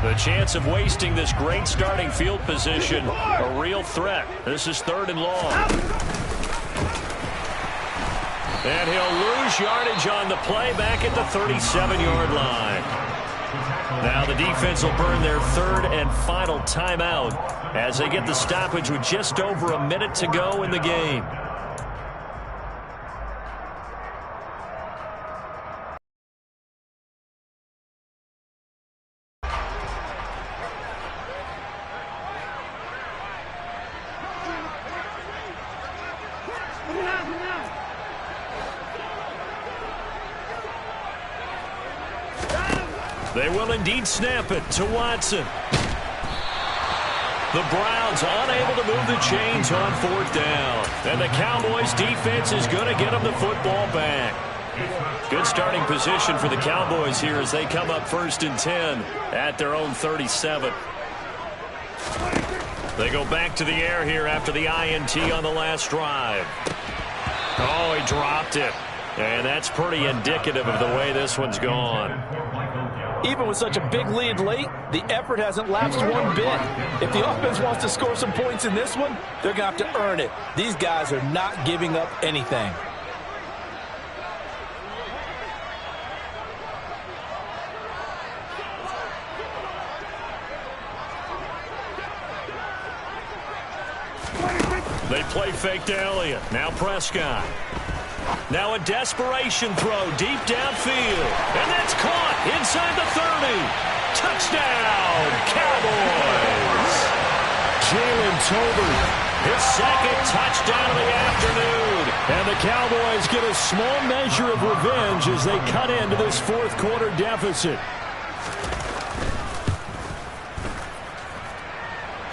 The chance of wasting this great starting field position, a real threat. This is 3rd and long. And he'll lose yardage on the play back at the 37-yard line. Now the defense will burn their 3rd and final timeout as they get the stoppage with just over a minute to go in the game. They will indeed snap it to Watson. The Browns unable to move the chains on 4th down. And the Cowboys defense is going to get them the football back. Good starting position for the Cowboys here as they come up 1st and 10 at their own 37. They go back to the air here after the INT on the last drive. Oh, he dropped it. And that's pretty indicative of the way this one's gone. Even with such a big lead late, the effort hasn't lapsed one bit. If the offense wants to score some points in this one, they're going to have to earn it. These guys are not giving up anything. They play fake to Elliott. Now Prescott. Now a desperation throw deep downfield. And that's caught inside the 30. Touchdown, Cowboys. Jalen Tolbert, his 2nd touchdown of the afternoon. And the Cowboys get a small measure of revenge as they cut into this 4th quarter deficit.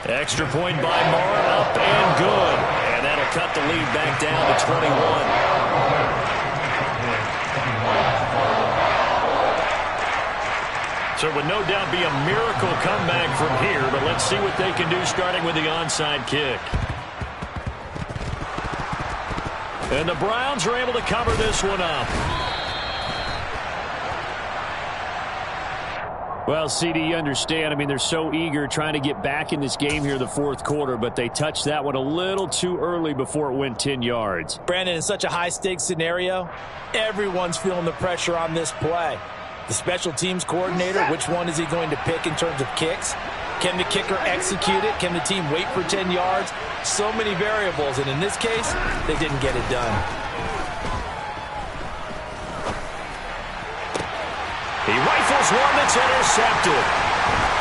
Extra point by Marr, up and good. And that'll cut the lead back down to 21. So it would no doubt be a miracle comeback from here, but let's see what they can do starting with the onside kick. And the Browns are able to cover this one up. Well, CD, you understand. I mean, they're so eager trying to get back in this game here in the 4th quarter, but they touched that one a little too early before it went 10 yards. Brandon, in such a high-stakes scenario, everyone's feeling the pressure on this play. The special teams coordinator, which one is he going to pick in terms of kicks? Can the kicker execute it? Can the team wait for 10 yards? So many variables, and in this case, they didn't get it done. He rifles one that's intercepted.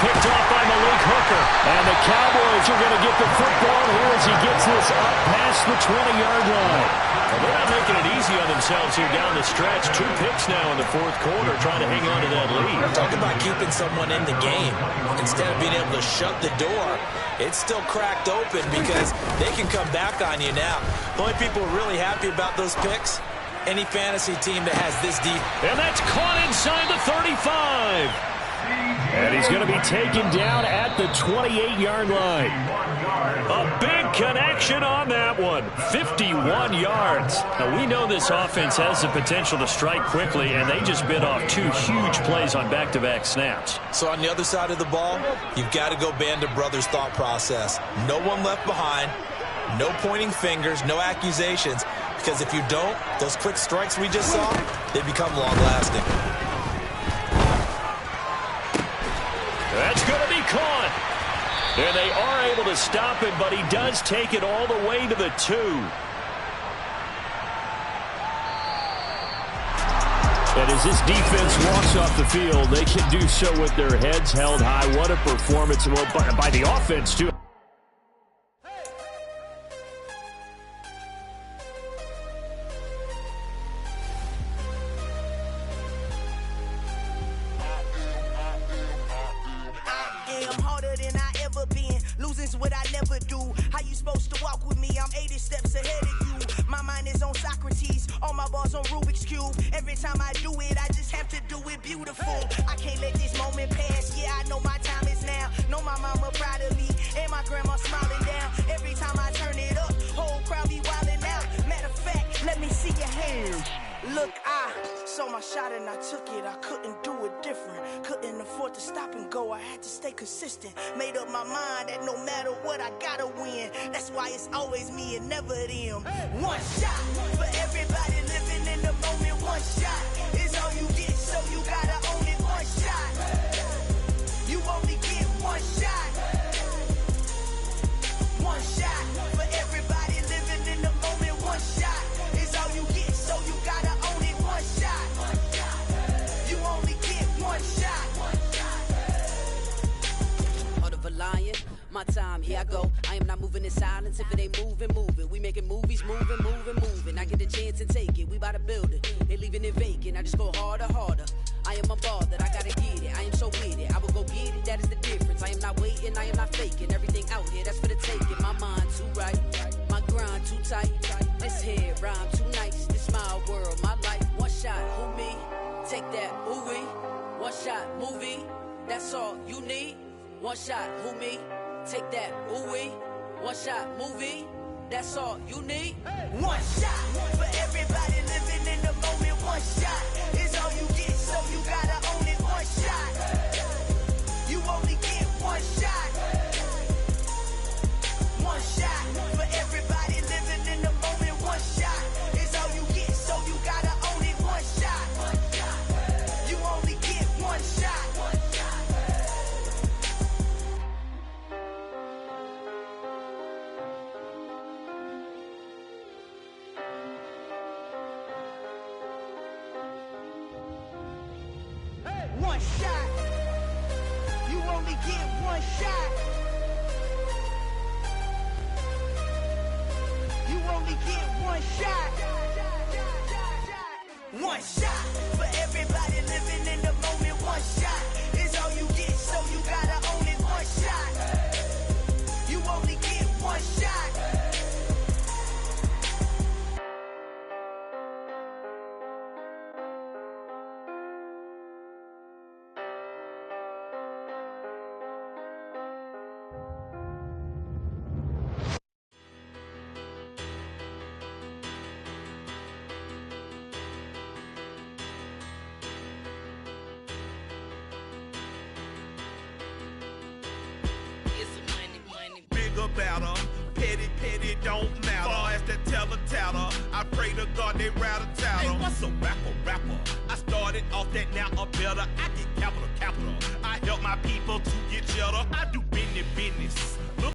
Picked off by Malik Hooker. And the Cowboys are going to get the football here as he gets this up past the 20-yard line. Well, they're not making it easy on themselves here down the stretch. 2 picks now in the 4th quarter trying to hang on to that lead. Talk about keeping someone in the game. Instead of being able to shut the door, it's still cracked open because they can come back on you now. The only people really happy about those picks, any fantasy team that has this deep. And that's caught inside the 35. And he's going to be taken down at the 28-yard line. A big connection on that one. 51 yards. Now, we know this offense has the potential to strike quickly, and they just bit off 2 huge plays on back-to-back snaps. So on the other side of the ball, you've got to go Band of Brothers thought process. No one left behind. No pointing fingers. No accusations. Because if you don't, those quick strikes we just saw, they become long-lasting. That's going to be caught. And they are able to stop it, but he does take it all the way to the 2. And as this defense walks off the field, they can do so with their heads held high. What a performance by the offense, too. I never do. How you supposed to walk with me? I'm 80 steps ahead of you. My mind is on Socrates, all my bars on Rubik's Cube. Every time I do it, I just have to do it beautiful. I can't let this moment pass, yeah, I know my time is now. Know my mama proud of me, and my grandma smiling down. Every time I turn it up, whole crowd be wildin' out. Matter of fact, let me see your hands. Look, I saw my shot and I took it. I couldn't do it different. Couldn't afford to stop and go. I had to stay consistent. Made up my mind that no matter what, I gotta win. That's why it's always me and never them. One shot for everybody living in the moment. One shot is all you get, so you gotta own it. One shot. You only get one shot. One shot for everybody living in the moment. One shot is all you get, so you gotta own it. One shot. You only get one shot. Heart of a lion, my time, here I go. I am not moving in silence. If it ain't moving, moving. We making movies, moving, moving, moving. I get the chance and take it. We bout to build it. They leaving it vacant. I just go harder, harder. I am a ball that I gotta get it. I am so with it. I will go get it. That is the difference. I am not waiting. I am not faking. Everything out here, that's for the taking. My mind too right. My grind too tight. This head rhyme too nice. This my world, my life. One shot, who me? Take that, ooh wee. One shot, movie. That's all you need. One shot, who me? Take that, ooh wee. One shot, movie. That's all you need. One shot for everybody living in the moment. One shot is all you get, so you gotta own it. One shot. You only get one shot. One shot for everybody living in the moment. One shot is all you get, so you gotta own it. One shot. You only get one shot. One shot. You only get one shot. You only get one shot. One shot for everybody living in the moment. One shot is all you get, so you gotta own it. One shot. You only get one shot. Better, petty, don't matter. Far as that teller, I pray to God they rattle tattle. Hey, what's a rapper? I started off that, now I'm better. I get capital. I help my people to get cheddar. I do business.